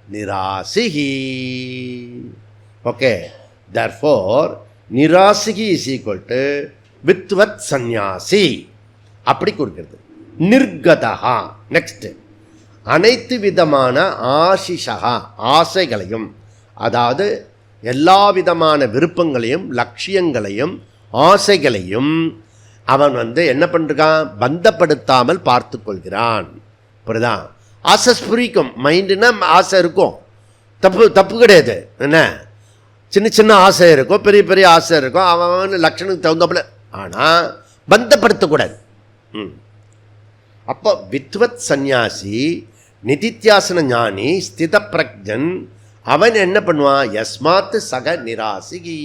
நிராசிகி. ஓகே. therefore நிராசிகி இஸ் ஈக்குவல் டு வித்வத் சந்நியாசி அப்படி கொடுக்கிறது. நிர்கதா. நெக்ஸ்ட், அனைத்து விதமான ஆசிஷா ஆசைகளையும், அதாவது எல்லா விதமான விருப்பங்களையும் லட்சியங்களையும் ஆசைகளையும் அவன் என்ன பண்ணிருக்கான், பந்தப்படுத்தாமல் பார்த்து கொள்கிறான். புரியுதா? ஆசை புரிக்கும். மைண்டுனா ஆசை இருக்கும், தப்பு கிடையாது. என்ன சின்ன சின்ன ஆசை இருக்கும், பெரிய பெரிய ஆசை இருக்கும், அவன் லட்சணுக்கு தகுந்தப்பல. ஆனால் பந்தப்படுத்தக்கூடாது. அப்போ வித்வத் சந்நியாசி நிதித்தியாசன ஞானி ஸ்தித பிரஜன் அவன் என்ன பண்ணுவான், யஸ்மாத் சக நிராசிகி,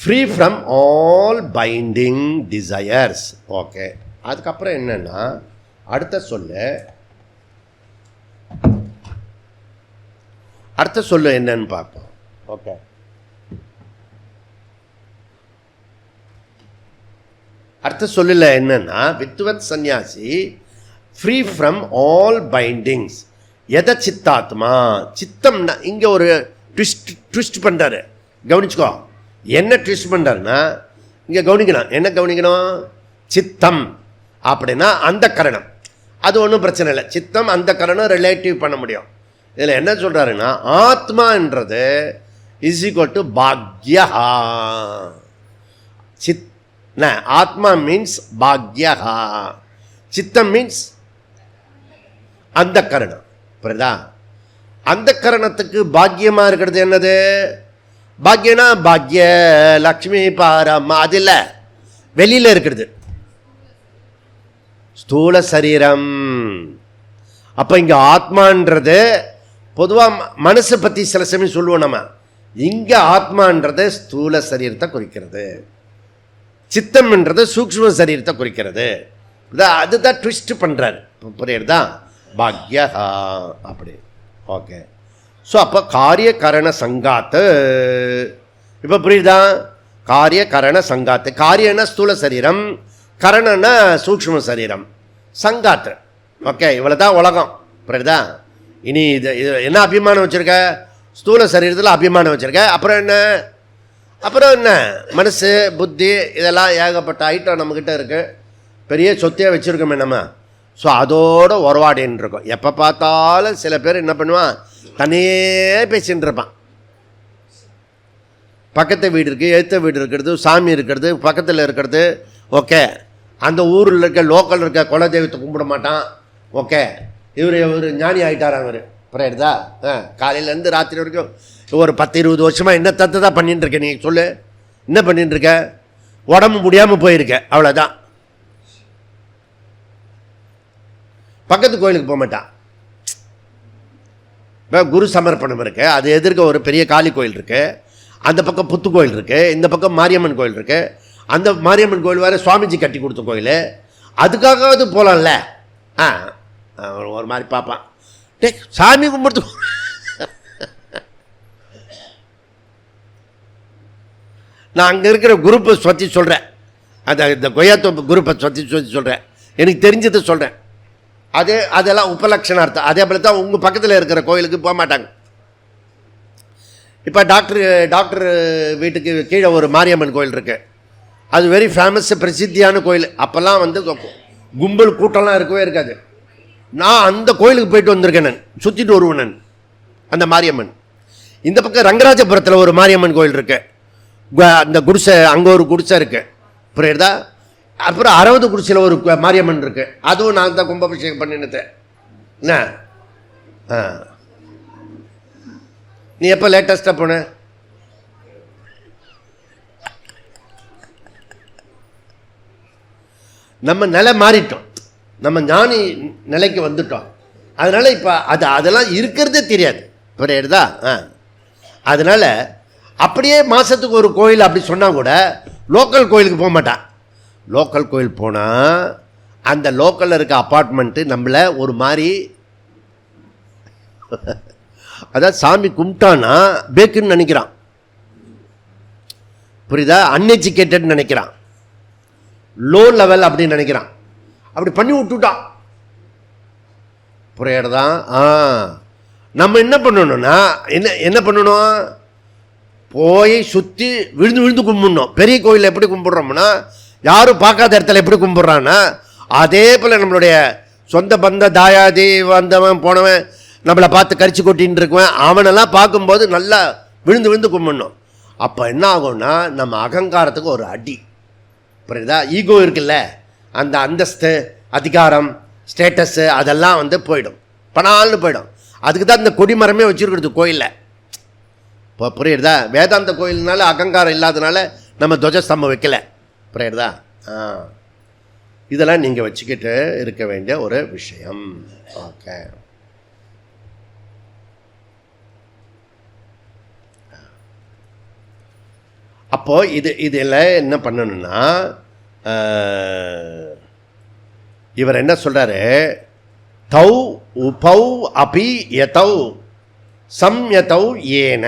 free from all binding desires. Okay. அதுக்கப்புறம் என்னன்னா அடுத்த சொல்லு என்னன்னு பார்ப்போம். ஓகே. அடுத்த சொல்லல என்னன்னா, வித்வத் சந்நியாசி ஃப்ரீ ஃப்ரம் ஆல் பைண்டிங்ஸ். எதை சித்தாத்மா, சித்தம்னா இங்கே ஒரு ட்விஸ்ட் பண்ணுறாரு, கவனிச்சுக்கோ. என்ன ட்விஸ்ட் பண்ணுறாருன்னா இங்கே கவனிக்கணும். என்ன கவனிக்கணும், சித்தம் அப்படின்னா அந்த கரணம், அது ஒன்றும் பிரச்சனை இல்லை. சித்தம் அந்த கரணம் ரிலேட்டிவ் பண்ண முடியும். இதில் என்ன சொல்கிறாருன்னா, ஆத்மான்றது இஸ் ஈக்குவல் டு பாக்யா. ஆத்மா மீன்ஸ் பாக்யா, சித்தம் மீன்ஸ் அந்த கரணம். புரியுதா? அந்த கரணத்துக்கு பாக்கியமாக இருக்கிறது என்னது, பாக்யனா பாக்ய லக்ஷ்மி பாரம்மா, அது இல்லை, வெளியில் இருக்கிறது ஸ்தூல சரீரம். அப்போ இங்கே ஆத்மான்றது பொதுவாக மனசை பற்றி சில சமயம் சொல்லுவோம் நம்ம. இங்கே ஆத்மான்றது ஸ்தூல சரீரத்தை குறிக்கிறது, சித்தம்ன்றது சூக்ஷ்ம சரீரத்தை குறிக்கிறது. அதுதான் ட்விஸ்ட் பண்ணுறாரு. புரியுறதா? பாக்யா அப்படி. ஓகே. ஸோ அப்போ காரிய கரண சங்காத்து இப்போ புரியுதா? காரிய கரண சங்காத்து. காரியன்னா ஸ்தூல சரீரம், கரணன்னா சூக்ஷ்ம சரீரம், சங்காத்து. ஓகே. இவ்வளோ தான் உலகம். புரியுதா? இனி இது என்ன அபிமானம் வச்சுருக்க, ஸ்தூல சரீரத்தில் அபிமானம் வச்சுருக்க. அப்புறம் என்ன மனசு புத்தி இதெல்லாம் ஏகப்பட்ட ஐட்டம் நம்மக்கிட்ட இருக்குது, பெரிய சொத்தையாக வச்சுருக்கோமே நம்ம. ஸோ அதோட உறவாடின்னு இருக்கோம். எப்போ பார்த்தாலும் சில பேர் என்ன பண்ணுவான், தனியே பேசின்னு இருப்பான். பக்கத்து வீடு இருக்குது, எழுத்த வீடு இருக்கிறது, சாமி இருக்கிறது, பக்கத்தில் இருக்கிறது. ஓகே. அந்த ஊரில் இருக்க லோக்கல் இருக்க குலதெய்வத்தை கும்பிட மாட்டான். ஓகே. இவர் ஞானி ஆகிட்டார் அவர். புரியுதா? காலையிலேருந்து ராத்திரி வரைக்கும் ஒரு 10-20 வருஷமாக என்ன தத்தை தான் பண்ணிட்டு இருக்கேன். நீ சொல்லு, என்ன பண்ணிட்டு இருக்க? உடம்பு முடியாமல் போயிருக்க, அவ்வளோதான். பக்கத்து கோயிலுக்கு போக மாட்டான். இப்போ குரு சமர்ப்பணம் இருக்கு, அது எதிர்க்க ஒரு பெரிய காளி கோயில் இருக்கு, அந்த பக்கம் புத்து கோயில் இருக்கு, இந்த பக்கம் மாரியம்மன் கோயில் இருக்கு. அந்த மாரியம்மன் கோயில் வேறு சுவாமிஜி கட்டி கொடுத்த கோயில், அதுக்காகவது போகலாம்ல. ஒரு மாதிரி பார்ப்பான், டே சாமி கும்பிடுத்து. நான் அங்கே இருக்கிற குரூப்பை பற்றி சொல்கிறேன், இந்த கொய்யாத்தோப்பு குரூப்பை பற்றி சொல்கிறேன், எனக்கு தெரிஞ்சதை சொல்கிறேன். அதெல்லாம் உபலட்சணார்த்தம். அதே போல தான் உங்கள் பக்கத்தில் இருக்கிற கோயிலுக்கு போக மாட்டாங்க. இப்போ டாக்டர் வீட்டுக்கு கீழே ஒரு மாரியம்மன் கோயில் இருக்குது, அது வெரி ஃபேமஸ் பிரசித்தியான கோயில். அப்போல்லாம் கும்பல் கூட்டம்லாம் இருக்கவே இருக்காது. நான் அந்த கோயிலுக்கு போயிட்டு வந்திருக்கேன், நான் சுற்றிட்டு வருவேன் நான். அந்த மாரியம்மன் இந்த பக்கம் ரங்கராஜபுரத்தில் ஒரு மாரியம்மன் கோயில் இருக்கு, அந்த குடிசை, அங்கே ஒரு குடிசை இருக்கு, புரியுதா? அப்புறம் 60 குடிசையில் ஒரு மாரியம்மன் இருக்கு, அதுவும் நான் தான் கும்பாபிஷேகம் பண்ணினேன். என்ன நீ எப்போ லேட்டஸ்டாக போன? நம்ம நிலை மாறிட்டோம், நம்ம ஞானி நிலைக்கு வந்துட்டோம். அதனால் இப்போ அதெல்லாம் இருக்கிறதே தெரியாது, புரியுதா? அதனால் அப்படியே மாதத்துக்கு ஒரு கோயில் அப்படி சொன்னால் கூட லோக்கல் கோயிலுக்கு போக மாட்டான். லோக்கல் கோயில் போனால் அந்த லோக்கலில் இருக்க அப்பார்ட்மெண்ட்டு நம்மளை ஒரு மாதிரி, அதாவது சாமி கும்பிட்டான்னா பேக்குன்னு நினைக்கிறான், புரியுதா? அன்எஜுகேட்டட் நினைக்கிறான், லோ லெவல் அப்படின்னு நினைக்கிறான், அப்படி பண்ணி விட்டுட்டான், புரியுறதா? நம்ம என்ன பண்ணணும்னா என்ன பண்ணணும், போய் சுற்றி விழுந்து விழுந்து கும்பிடணும். பெரிய கோயிலில் எப்படி கும்பிட்றோம்னா, யாரும் பார்க்காத இடத்துல எப்படி கும்பிட்றான்னா, அதே போல் நம்மளுடைய சொந்த பந்த தாயாதி வந்தவன் போனவன் நம்மளை பார்த்து கரிச்சு கொட்டின்னு இருக்குவன், அவனெல்லாம் பார்க்கும்போது நல்லா விழுந்து விழுந்து கும்பிடணும். அப்போ என்ன ஆகும்னா, நம்ம அகங்காரத்துக்கு ஒரு அடி, புரியுதா? ஈகோ இருக்குல்ல, அந்த அந்தஸ்து, அதிகாரம், ஸ்டேட்டஸு, அதெல்லாம் வந்து போயிடும், பணால்னு போயிடும். அதுக்கு தான் இந்த கொடிமரமே வச்சுருக்கிறது கோயிலில். இப்போ புரியுறதா? வேதாந்த கோயில்னால அகங்காரம் இல்லாதனால நம்ம துவஜஸ்தம்பம் வைக்கலை, புரியுறதா? இதெல்லாம் நீங்கள் வச்சுக்கிட்டு இருக்க வேண்டிய ஒரு விஷயம். ஓகே, அப்போது இதில் என்ன பண்ணணும்னா, இவர் என்ன சொல்கிறாரு, தௌ உபௌ அபி யதௌ சம்யதௌ ஏன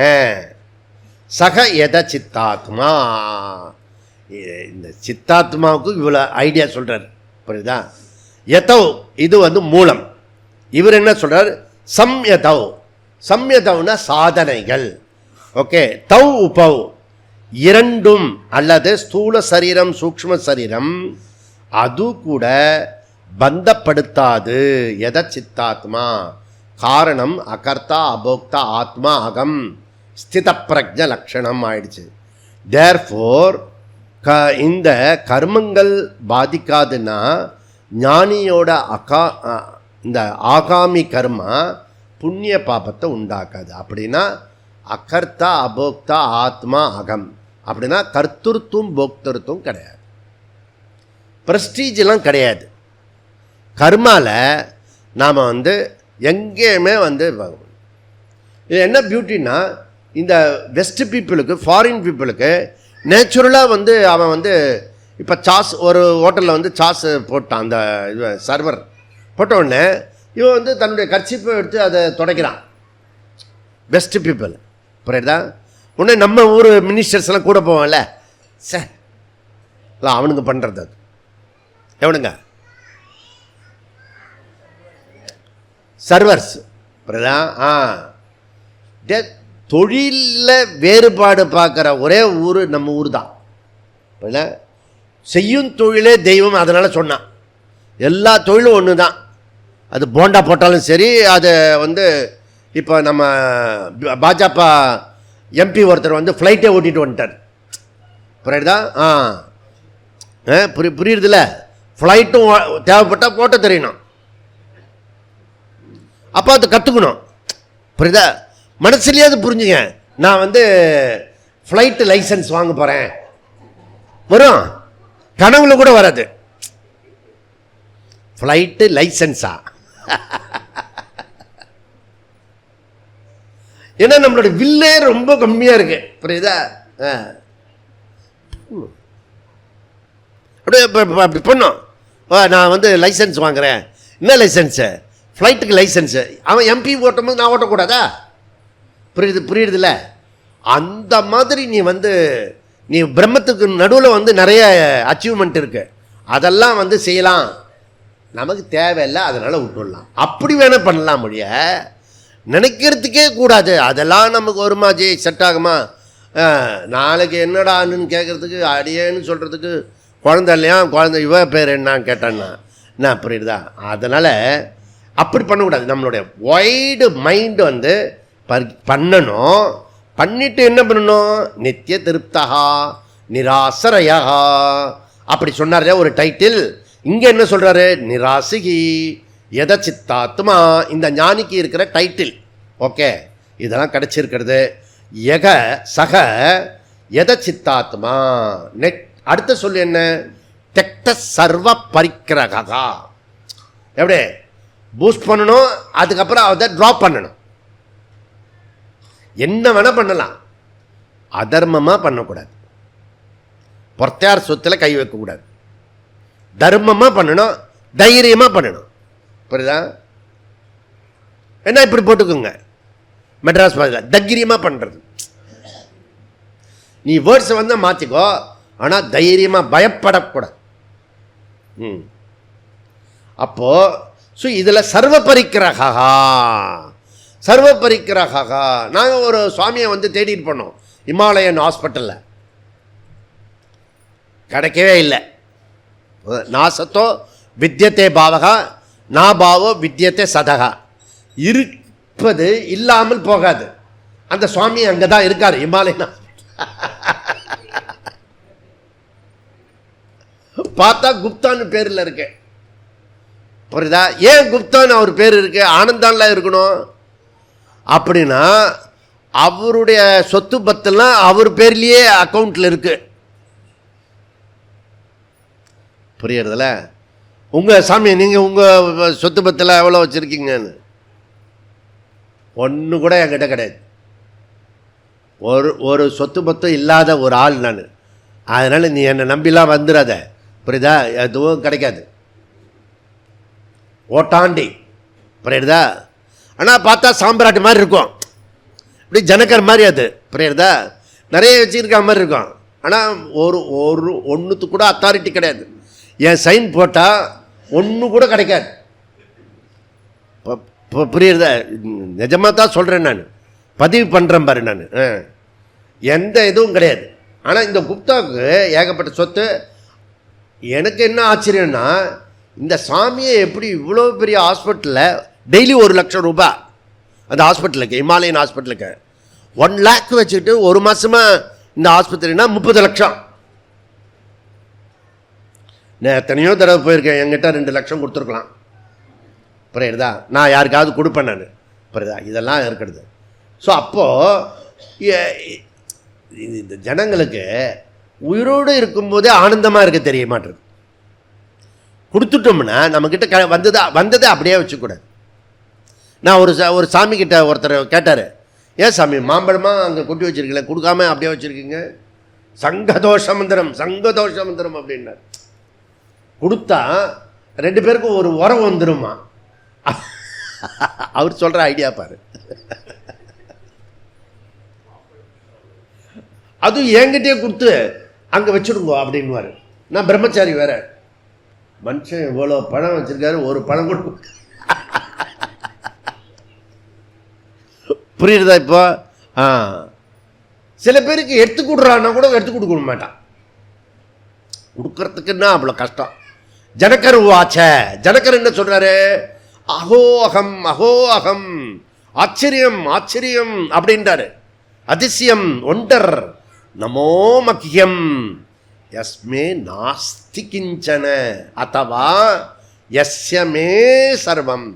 சக எத சித்தாத்மா. இந்த சித்தாத்மாவுக்கு இவ்வளோ ஐடியா சொல்கிறார், புரியுதா? யதௌ இது வந்து மூலம். இவர் என்ன சொல்கிறார், சம்யதௌ. சம்யதௌனா சாதனைகள். ஓகே, தௌ உபௌ இரண்டும், அல்லது ஸ்தூல சரீரம் சூக்ஷ்ம சரீரம், அது கூட பந்தப்படுத்தாது எத சித்தாத்மா. காரணம் அகர்த்தா அபோக்தா ஆத்மா அகம் ஸ்தித பிரஜ லக்ஷணம் ஆயிடுச்சு. தேர்ஃபோர் இந்த கர்மங்கள் பாதிக்காதுன்னா ஞானியோட இந்த ஆகாமி கர்மா புண்ணிய பாபத்தை உண்டாக்காது. அப்படின்னா அகர்த்தா அபோக்தா ஆத்மா அகம் அப்படின்னா கர்த்தருத்துவம் போக்தருத்துவம் கிடையாது, ப்ரெஸ்டீஜெலாம் கிடையாது. கர்மாவில் நாம் வந்து எங்கேயுமே வந்து இது என்ன பியூட்டின்னா, இந்த வெஸ்ட் பீப்புளுக்கு, ஃபாரின் பீப்புளுக்கு நேச்சுரலாக வந்து அவன் வந்து இப்போ சாஸ் ஒரு ஹோட்டலில் வந்து சாஸ் போட்டான், அந்த இது சர்வர் போட்ட உடனே இவன் வந்து தன்னுடைய கர்ச்சிப்பை எடுத்து அதை துடைக்கிறான். வெஸ்ட் பீப்புள், புரியுதா? உடனே நம்ம ஊர் மினிஸ்டர்ஸ்லாம் கூட போவான்ல, சார் இல்லை அவனுங்க பண்ணுறது அது எவனுங்க சர்வர்ஸ், புரியுதா? தொழிலில் வேறுபாடு பார்க்குற ஒரே ஊர் நம்ம ஊர் தான். புரியல? செய்யும் தொழிலே தெய்வம், அதனால் சொன்னான். எல்லா தொழிலும் ஒன்று தான். அது போண்டா போட்டாலும் சரி, அது வந்து இப்போ நம்ம பாஜக எம்பி ஒருத்தர் வந்து ஃப்ளைட்டே ஓட்டிகிட்டு வந்துட்டார், புரியுதா? புரியுறதில்ல? ஃப்ளைட்டும் தேவைப்பட்டால் போட்ட தெரியணும், அப்போ அது கற்றுக்கணும், புரியுதா? மனசுலேயே அது புரிஞ்சுங்க. நான் வந்து ஃப்ளைட்டு லைசன்ஸ் வாங்க போகிறேன், வரும், கனவுல கூட வராது. ஃப்ளைட்டு லைசன்ஸா? ஏன்னா நம்மளோட வில்லே ரொம்ப கம்மியாக இருக்கு, புரியுதா? அப்படியே அப்படி பண்ணோம். நான் வந்து லைசன்ஸ் வாங்குறேன். என்ன லைசன்ஸு? ஃப்ளைட்டுக்கு லைசன்ஸு. அவன் எம்பி ஓட்டும் போது நான் ஓட்டக்கூடாதா? புரியுதுல்ல? அந்த மாதிரி நீ பிரம்மத்துக்கு நடுவில் வந்து நிறைய அச்சீவ்மெண்ட் இருக்குது, அதெல்லாம் வந்து செய்யலாம், நமக்கு தேவையில்லை, அதனால் விட்டுடலாம். அப்படி வேணால் பண்ணலாம், மொழிய நினைக்கிறதுக்கே கூடாது. அதெல்லாம் நமக்கு வருமா ஜெய், செட் ஆகுமா? நாளைக்கு என்னடான்னு கேட்குறதுக்கு, அடியேன்னு சொல்கிறதுக்கு குழந்தை இல்லையா, குழந்தை இவ பேர் என்னான்னு கேட்டான்னா என்ன, புரியுதா? அதனால் அப்படி பண்ணக்கூடாது. நம்மளுடைய வைடு மைண்டு வந்து பண்ணணும். பண்ணிட்டு என்ன பண்ணணும்? நித்திய திருப்தகா நிராசரையா அப்படி சொன்னார் ஒரு டைட்டில். இங்கே என்ன சொல்கிறாரு? நிராசிகி எத சித்தாத்மா, இந்த ஞானிக்கு இருக்கிற டைட்டில். ஓகே, இதெல்லாம் கிடச்சிருக்கிறது. எக சக எத சித்தாத்மா. அடுத்த சொல்லு என்ன? தெக்த சர்வ பரிக்கிரகா. எப்படி பூஸ்ட் பண்ணணும், அதுக்கப்புறம் அதை ட்ராப் பண்ணணும். என்ன வேணால் பண்ணலாம், அதர்மமாக பண்ணக்கூடாது. பொறுத்தார் சொத்தில் கை வைக்கக்கூடாது. தர்மமாக பண்ணணும், தைரியமாக பண்ணணும். புரியுதா? என்ன இப்படி போட்டுக்கோங்க, மெட்ராஸ் பாதில் தைரியமாக பண்ணுறது. நீ வேர்ட்ஸை வந்து மாற்றிக்கோ, ஆனால் தைரியமாக பயப்படக்கூடாது. அப்போது ஸோ இதில் சர்வ பரிக்கிரகா, சர்வ பரிக்கிரகா. நாங்கள் ஒரு சுவாமியை வந்து தேடிட்டு போனோம் இமாலயன் ஹாஸ்பிட்டலில், கிடைக்கவே இல்லை. நாசத்தோ வித்தியத்தே பாவகா நா பாவோ வித்தியத்தே சதகா. இருப்பது இல்லாமல் போகாது. அந்த சுவாமி அங்கே தான் இருக்கார் இமாலயன். பார்த்தா குப்தான்னு பேரில் இருக்கு. புரியுதா? ஏன் குப்தான் அவர் பேர் இருக்கு? ஆனந்தான்ல இருக்கணும். அப்படின்னா அவருடைய சொத்து பத்தெல்லாம் அவர் பேர்லேயே அக்கௌண்ட்டில் இருக்கு. புரியறதில்ல? உங்கள் சாமி, நீங்கள் உங்கள் சொத்து பத்தில் எவ்வளோ வச்சுருக்கீங்கன்னு ஒன்று கூட என்கிட்ட கிடையாது. ஒரு சொத்து பத்தும் இல்லாத ஒரு ஆள் நான். அதனால் நீ என்னை நம்பிலாம் வந்துடாத. புரியுதா? எதுவும் கிடைக்காது. ஓட்டாண்டி. புரியுதா? ஆனால் பார்த்தா சாம்பிராட்டு மாதிரி இருக்கும், இப்படி ஜனக்கர் மாதிரி. அது புரியுறதா? நிறைய வச்சுருக்க மாதிரி இருக்கும். ஆனால் ஒன்றுத்துக்கு கூட அத்தாரிட்டி கிடையாது. என் சைன் போட்டால் ஒன்று கூட கிடைக்காது. புரியுறதா? நிஜமாக தான் சொல்கிறேன், நான் பதிவு பண்ணுறேன் பாரு. நான் எந்த இதுவும் கிடையாது. ஆனால் இந்த குப்தாவுக்கு ஏகப்பட்ட சொத்து. எனக்கு என்ன ஆச்சரியம்னா, இந்த சாமியை எப்படி இவ்வளோ பெரிய ஹாஸ்பிட்டலில் டெய்லி 1 லட்சம் ரூபாய் அந்த ஹாஸ்பிட்டலுக்கு, இமாலயன் ஹாஸ்பிட்டலுக்கு 1 லேக் வச்சுக்கிட்டு ஒரு மாதமாக இந்த ஆஸ்பத்திரினா 30 லட்சம். நான் எத்தனையோ தடவை போயிருக்கேன், என்கிட்ட 2 லட்சம் கொடுத்துருக்கலாம். புரியுறதா? நான் யாருக்காவது கொடுப்பேன் நான். புரியுதா? இதெல்லாம் இருக்கிறது. ஸோ அப்போது இந்த ஜனங்களுக்கு உயிரோடு இருக்கும்போதே ஆனந்தமாக இருக்க தெரிய மாட்டேது. கொடுத்துட்டோம்னா நம்மக்கிட்ட வந்ததை அப்படியே வச்சுக்கூடாது. நான் ஒரு சாமிக்கிட்ட ஒருத்தர் கேட்டார், ஏன் சாமி மாம்பழமாக அங்கே கொட்டி வச்சுருக்கீங்களே, கொடுக்காம அப்படியே வச்சுருக்கீங்க? சங்கதோஷ மந்திரம், சங்கதோஷ மந்திரம் அப்படின்னார். கொடுத்தா 2 பேருக்கும் ஒரு உரம் வந்துடுமா? அவர் சொல்கிற ஐடியா பாரு. அதுவும் என்கிட்டயே கொடுத்து அங்கே வச்சுடுங்கோ அப்படின்வார். நான் பிரம்மச்சாரி வேற. மனுஷன் இவ்வளோ பணம் வச்சிருக்காரு, ஒரு பணம் கூட புரியுறதா? இப்போ சில பேருக்கு எடுத்து கொடுறான்னா கூட எடுத்து கொடுக்க மாட்டான். கொடுக்கறதுக்குன்னா அவ்வளோ கஷ்டம். ஜனகர் வாச்ச, ஜனகர் என்ன சொல்றாரு? அஹோ அகம், அஹோ அகம், ஆச்சரியம் ஆச்சரியம் அப்படின்றாரு. அதிசயம், ஒண்டர். நமோ மக்கியம் யஸ்மே நாஸ்தி கிஞ்சன அத்தவா யஸ்ய மே சர்வம்,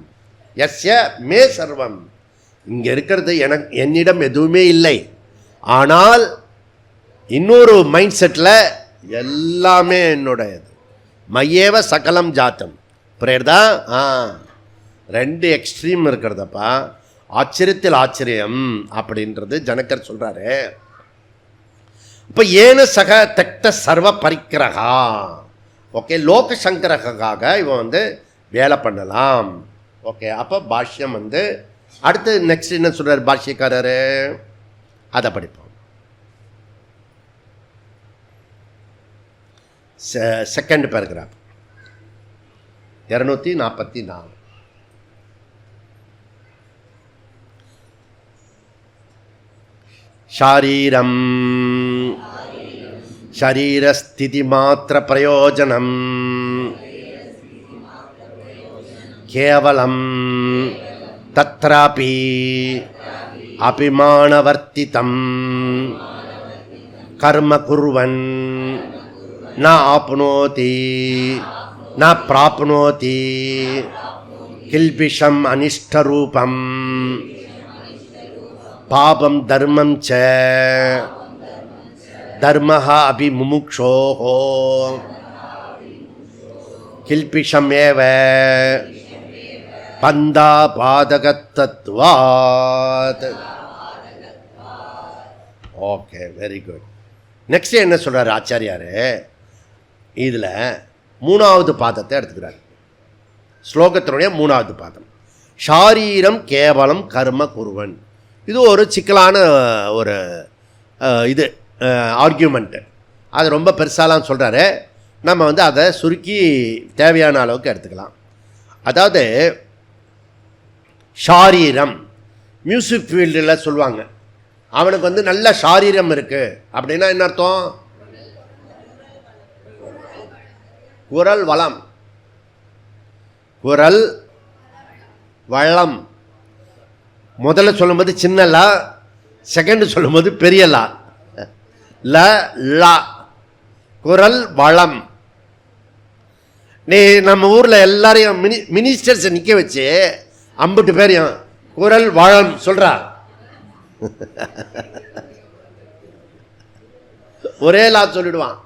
யஸ்ய மே சர்வம். இங்கே இருக்கிறது என்னிடம் எதுவுமே இல்லை, ஆனால் இன்னொரு மைண்ட் செட்டில் எல்லாமே என்னுடையது. மையேவ சகலம் ஜாத்தம். புரியுறதா? 2 எக்ஸ்ட்ரீம் இருக்கிறதப்பா. ஆச்சரியத்தில் ஆச்சரியம் அப்படின்றது ஜனகர் சொல்கிறாரு. இப்போ ஏன சக தெக்த சர்வ பரிக்கிரகா. ஓகே, லோக சங்கரகாக இவன் வந்து வேலை பண்ணலாம். ஓகே, அப்போ பாஷ்யம் வந்து அடுத்து நெக்ஸ்ட் என்ன சொல்கிறார் பாஷ்யக்காரரு, அதை படிப்போம். Second paragraph 244. ஷாரீரம் ஷரீரஸ்திதி மாத்திர பிரயோஜனம் கேவலம் தத்ராபி அபிமானவர்த்திதம் கர்ம குர்வன் ந ஆப்னோதி ந பிராப்னோதி கில்பிஷம் அனிஷ்டரூபம் பாபம் தர்மம் ச தர்மஹ அபி முமுக்ஷோஹோ கில்பிஷம் ஏவ பந்தா பாதகத்தத்வாத். Okay, very good. நெக்ஸ்ட் என்ன சொல்றாரு ஆச்சாரியாரு? இதில் 3வது பாதத்தை எடுத்துக்கிறார். ஸ்லோகத்தினுடைய 3வது பாதம், ஷாரீரம் கேவலம் கர்ம குருவன். இது ஒரு சிக்கலான ஒரு இது ஆர்கியூமெண்ட்டு. அது ரொம்ப பெருசாலாம் சொல்கிறாரு. நம்ம அதை சுருக்கி தேவையான அளவுக்கு எடுத்துக்கலாம். அதாவது ஷாரீரம், மியூசிக் ஃபீல்டில் சொல்லுவாங்க, அவனுக்கு நல்ல ஷாரீரம் இருக்குது அப்படின்னா என்ன அர்த்தம்? குரல் வளம், குரல் வளம். முதல்ல சொல்லும்போது சின்ன லா, செகண்ட் சொல்லும்போது பெரிய லா, ல லா, குரல் வளம். நீ நம்ம ஊரில் எல்லாரையும் மினிஸ்டர்ஸை நிற்க வச்சு 50 பேரையும் குரல் வளம் சொல்கிறா, ஒரே லா சொல்லிடுவான்.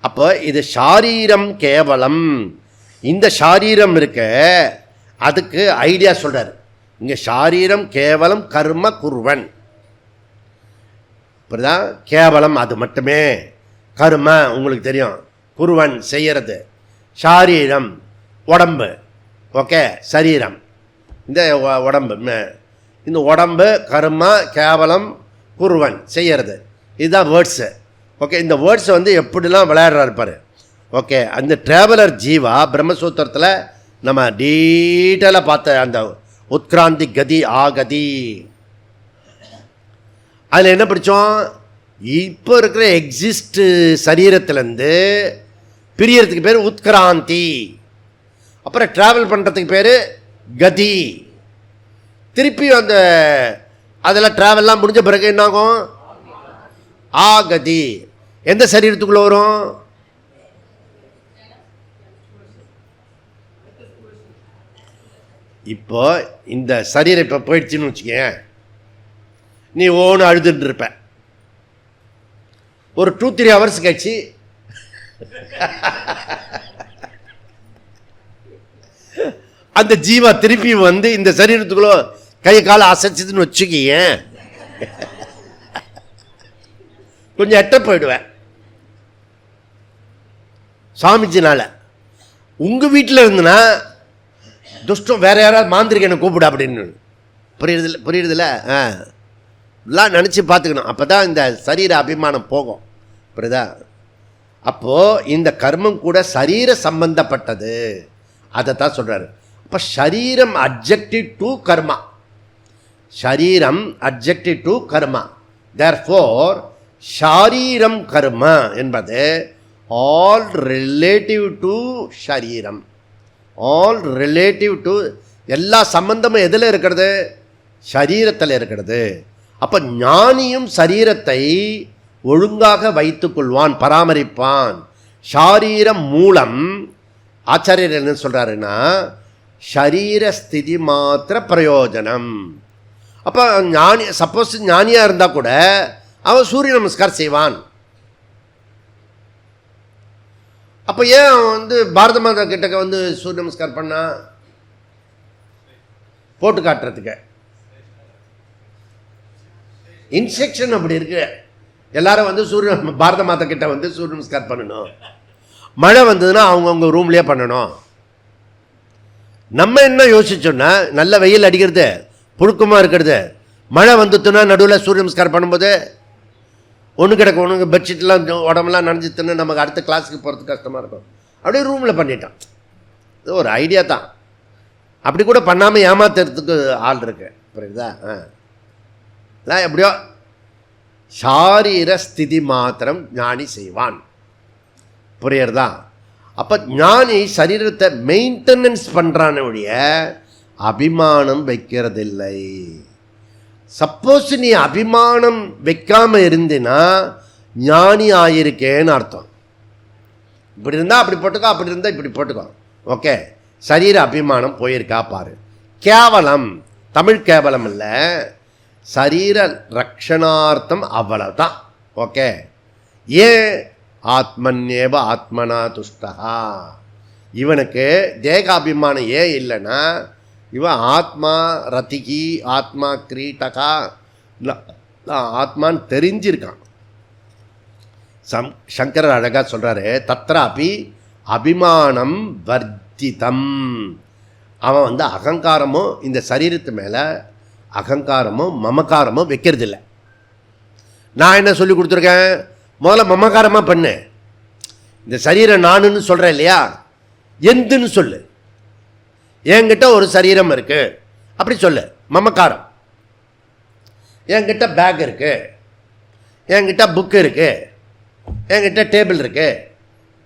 அப்போ இது ஷாரீரம் கேவலம். இந்த ஷாரீரம் இருக்க, அதுக்கு ஐடியா சொல்றார் இங்க. ஷாரீரம் கேவலம் கர்ம குர்வன். இப்படிதான் கேவலம் அது மட்டுமே, கர்ம உங்களுக்கு தெரியும், குர்வன் செய்யறது. ஷாரீரம் உடம்பு, ஓகே, சரீரம் இந்த உடம்பு, இந்த உடம்பு கர்ம கேவலம் குர்வன் செய்யறது. இதுதான் வேர்ட்ஸு. ஓகே, இந்த வேர்ட்ஸ் எப்படிலாம் விளையாடுறாரு பாரு. ஓகே, அந்த ட்ராவலர் ஜீவா பிரம்மசூத்திரத்தில் நம்ம டீட்டெயிலாக பார்த்த அந்த உத்கிராந்தி கதி ஆகதி, அதில் என்ன படித்தோம்? இப்போ இருக்கிற எக்ஸிஸ்ட் சரீரத்திலேருந்து பிரியறதுக்கு பேர் உத்கிராந்தி, அப்புறம் ட்ராவல் பண்ணுறதுக்கு பேர் கதி. திருப்பி அதில் ட்ராவல்லாம் முடிஞ்ச பிறகு என்னாகும்? ஆகதி. எந்த சரீரத்துக்குள்ளே வரும்? இப்போ இந்த சரீரம் இப்போ போயிடுச்சுன்னு வச்சுக்க, நீ ஓன்னு அழுதுட்டு இருப்ப. ஒரு 2-3 ஹவர்ஸ் கழிச்சு அந்த ஜீவா திருப்பி இந்த சரீரத்துக்குள்ள கை காலை அசைச்சதுன்னு வச்சுக்கிய, கொஞ்சம் எட்ட போயிடுவேன் சாமிஜினால. உங்க வீட்டில் இருந்துன்னா துஷ்டம் வேற யாராவது மாந்திரிகனை கூப்பிடு அப்படின்னு. புரியுறதில்ல? எல்லாம் நினச்சி பார்த்துக்கணும். அப்போ தான் இந்த சரீர அபிமானம் போகும். புரியுதா? அப்போது இந்த கர்மம் கூட சரீர சம்பந்தப்பட்டது, அதை தான் சொல்கிறாரு. அப்போ ஷரீரம் அட்ஜெக்டிவ் டு கர்மா, ஷரீரம் அட்ஜெக்டிவ் டு கர்மா. தேர்ஃபோர் ஷாரீரம் கர்ம என்பது ஆல் ரிலேட்டிவ் டு ஷரீரம், ஆல் ரிலேட்டிவ் டு, எல்லா சம்பந்தமும் எதில் இருக்கிறது? ஷரீரத்தில் இருக்கிறது. அப்போ ஞானியும் சரீரத்தை ஒழுங்காக வைத்துக் கொள்வான், பராமரிப்பான். ஷாரீரம் மூலம் ஆச்சாரியர் என்ன சொல்கிறாருன்னா, ஷரீர ஸ்திதி மாத்திர பிரயோஜனம். அப்போ ஞானி, சப்போஸ் ஞானியாக இருந்தால் கூட அவன் சூரிய நமஸ்கார் செய்வான். அப்போ ஏன் பாரத மாதா கிட்டக்க சூரிய நமஸ்கார் பண்ணா? போட்டு காட்டுறதுக்கு இன்ஸ்ட்ரக்ஷன் அப்படி இருக்கு. எல்லாரும் சூரிய பாரத மாதா கிட்ட சூரிய நமஸ்கார் பண்ணணும். மழை வந்ததுன்னா அவங்கவுங்க ரூம்லேயே பண்ணணும். நம்ம என்ன யோசிச்சோன்னா, நல்ல வெயில் அடிக்கிறது, புழுக்கமாக இருக்கிறது, மழை வந்துட்டுன்னா நடுவில் சூரிய நமஸ்காரம் பண்ணும்போது ஒன்று கிடக்க ஒன்று பெட்ஷீட்லாம் உடம்பெல்லாம் நனைஞ்சித்துன்னு நமக்கு அடுத்த கிளாஸுக்கு போகிறதுக்கு கஷ்டமாக இருக்கும். அப்படியே ரூமில் பண்ணிட்டான். இது ஒரு ஐடியா தான். அப்படி கூட பண்ணாமல் ஏமாத்துறதுக்கு ஆள் இருக்கு. புரியுதா? எப்படியோ ஷாரீர ஸ்திதி மாத்திரம் ஞானி செய்வான். புரியுறதா? அப்போ ஞானி சரீரத்தை மெயின்டெனன்ஸ் பண்ணுறான ஒழிய அபிமானம் வைக்கிறதில்லை. சப்போஸ் நீ அபிமானம் வைக்காமல் இருந்தினா ஞானி ஆயிருக்கேன்னு அர்த்தம். இப்படி இருந்தால் அப்படி போட்டுக்கோ, அப்படி இருந்தால் இப்படி போட்டுக்கோ. ஓகே, சரீர அபிமானம் போயிருக்கா பாரு. கேவலம், தமிழ் கேவலம் இல்லை, சரீர ரக்ஷணார்த்தம், அவ்வளவுதான். ஓகே, ஏன் ஆத்மன்யேவ ஆத்மனா துஷ்டா, இவனுக்கு தேகாபிமானம் ஏன் இல்லைன்னா இவன் ஆத்மா ரதிகி, ஆத்மா கிரீட்டகா, ஆத்மான்னு தெரிஞ்சிருக்கான். சங்கரர் அழகாக சொல்கிறாரு, தத்ராபி அபிமானம் வர்ஜிதம். அவன் வந்து அகங்காரமும் இந்த சரீரத்து மேலே அகங்காரமும் மமக்காரமும் வைக்கிறதில்ல. நான் என்ன சொல்லி கொடுத்துருக்கேன், முதல்ல மமக்காரமாக பண்ணு. இந்த சரீரம் நானுன்னு சொல்கிறேன் இல்லையா, எந்துன்னு சொல்லு. என்கிட்ட ஒரு சரீரம் இருக்குது அப்படி சொல்லு, மமக்காரம். என்கிட்ட பேக் இருக்குது, என்கிட்ட புக்கு இருக்குது, என்கிட்ட டேபிள் இருக்குது,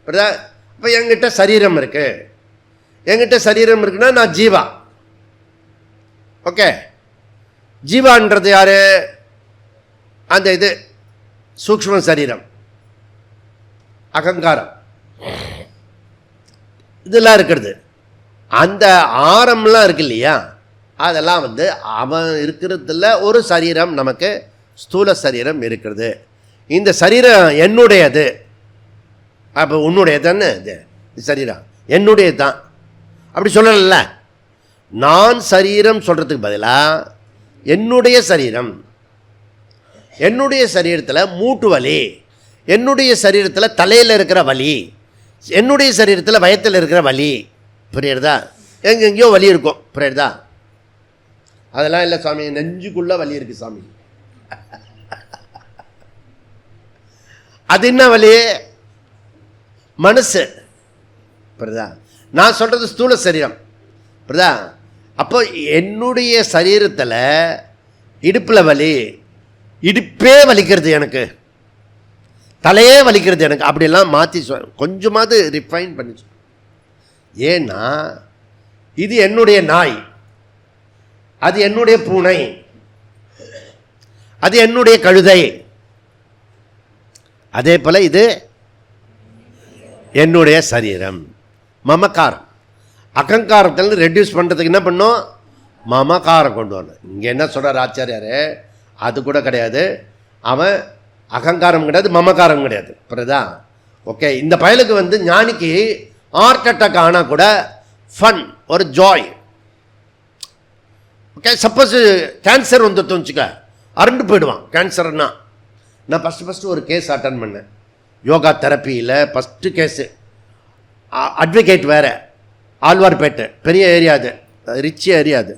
புரியுதா? இப்போ என்கிட்ட சரீரம் இருக்குது. என்கிட்ட சரீரம் இருக்குன்னா நான் ஜீவா. ஓகே, ஜீவான்றது யார்? அந்த இது சூக்ஷ்ம சரீரம், அகங்காரம், இதெல்லாம் இருக்கிறது. அந்த ஆரம்லாம் இருக்கு இல்லையா, அதெல்லாம் வந்து அவன் இருக்கிறதுல ஒரு சரீரம் நமக்கு ஸ்தூல சரீரம் இருக்கிறது. இந்த சரீரம் என்னுடையது. அப்போ உன்னுடையதானே இது சரீரம், என்னுடையது தான். அப்படி சொல்லல, நான் சரீரம் சொல்கிறதுக்கு பதிலாக என்னுடைய சரீரம், என்னுடைய சரீரத்தில் மூட்டு வலி, என்னுடைய சரீரத்தில் தலையில் இருக்கிற வலி, என்னுடைய சரீரத்தில் வயத்தில் இருக்கிற வலி, புரியுறதா? எங்கெங்கேயோ வலி இருக்கும், புரியுறதா? அதெல்லாம் இல்லை சாமி, நெஞ்சுக்குள்ளே வலி இருக்குது சாமி. அது என்ன வலி? மனசு, புரியுதா? நான் சொல்கிறது ஸ்தூல சரீரம், புரியுதா? அப்போ என்னுடைய சரீரத்தில் இடுப்பில் வலி, இடுப்பே வலிக்கிறது எனக்கு, தலையே வலிக்கிறது எனக்கு, அப்படிலாம் மாற்றி கொஞ்சமாவது ரிஃபைன் பண்ணி. ஏன்னா இது என்னுடைய நாய், அது என்னுடைய பூனை, அது என்னுடைய கழுதை. அதே போல் இது என்னுடைய சரீரம். மமக்காரம், அகங்காரத்தில் ரெடியூஸ் பண்ணுறதுக்கு என்ன பண்ணோம்? மமக்காரம் கொண்டு வரணும். இங்கே என்ன சொல்கிறார் ஆச்சாரியார், அது கூட கிடையாது. அவன் அகங்காரம் கிடையாது, மமக்காரம் கிடையாது, புரியுதா? ஓகே, இந்த பயலுக்கு வந்து ஞானிக்கு ஹார்ட் அட்டாக் ஆனால் கூட ஃபன், ஒரு ஜாய். ஓகே, சப்போஸ் கேன்சர் வந்துட்டோம் வச்சுக்க, அரண்டு போயிடுவான். கேன்சர்னா நான் ஃபஸ்ட்டு ஒரு கேஸ் அட்டன் பண்ணேன், யோகா தெரப்பியில் ஃபஸ்ட்டு கேஸு. அட்வொகேட் வேறு, ஆழ்வார்பேட்டை, பெரிய ஏரியா, அது ரிச் ஏரியா. அது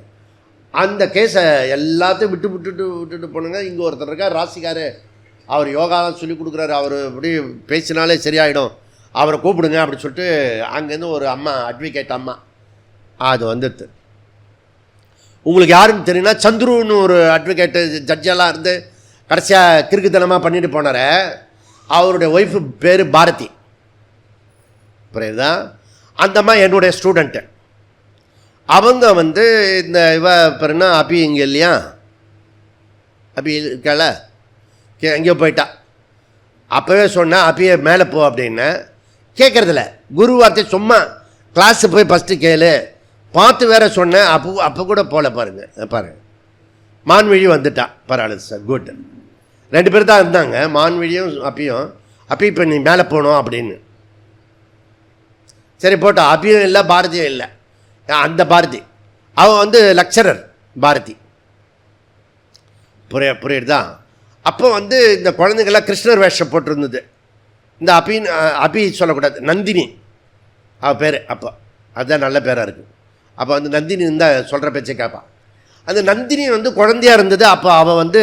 அந்த கேஸை எல்லாத்தையும் விட்டுட்டு போனுங்க. இங்கே ஒருத்தர் இருக்கார் ராசிக்கார், அவர் யோகாலாம் சொல்லி கொடுக்குறாரு, அவர் இப்படி பேசினாலே சரியாயிடும், அவரை கூப்பிடுங்க அப்படி சொல்லிட்டு அங்கேருந்து ஒரு அம்மா, அட்வொகேட் அம்மா, அது வந்துடுது. உங்களுக்கு யாருன்னு தெரியுன்னா, சந்துருன்னு ஒரு அட்வொகேட்டு ஜட்ஜெல்லாம் இருந்து கடைசியாக கிறுக்குத்தனமாக பண்ணிட்டு போனார். அவருடைய ஒய்ஃபு பேர் பாரதி, புரியுதா? அந்தம்மா என்னுடைய ஸ்டூடெண்ட்டு. அவங்க வந்து இந்த பேருன்னா அபி இங்கே இல்லையா, அபி இருக்கால, எங்கேயோ போயிட்டா. அப்போவே சொன்னேன் அபியை மேலே போ அப்படின்னு, கேட்குறதில்ல. குரு வார்த்தை சும்மா கிளாஸு போய் ஃபஸ்ட்டு கேளு, பார்த்து வேற சொன்னேன். அப்போ கூட போகல. பாருங்க, மான்விழி வந்துட்டா. பரவாயில்ல சார், குட். 2 பேர் தான் இருந்தாங்க, மான்விழியும் அப்பியும். அப்பி இப்போ நீ மேலே போகணும் அப்படின்னு சரி போட்டா. அப்பியும் இல்லை, பாரதியும் இல்லை. அந்த பாரதி அவன் வந்து லெக்சரர் பாரதி, புரியுதா? அப்போ வந்து இந்த குழந்தைங்கள்லாம் கிருஷ்ணர் வேஷம் போட்டிருந்தது. இந்த அபி சொல்லக்கூடாது, நந்தினி அவள் பேர். அப்போ அதுதான் நல்ல பேராக இருக்குது. அப்போ வந்து நந்தினி இருந்தால் சொல்கிற பேச்சை கேட்பான். அந்த நந்தினி வந்து குழந்தையாக இருந்தது. அப்போ அவள் வந்து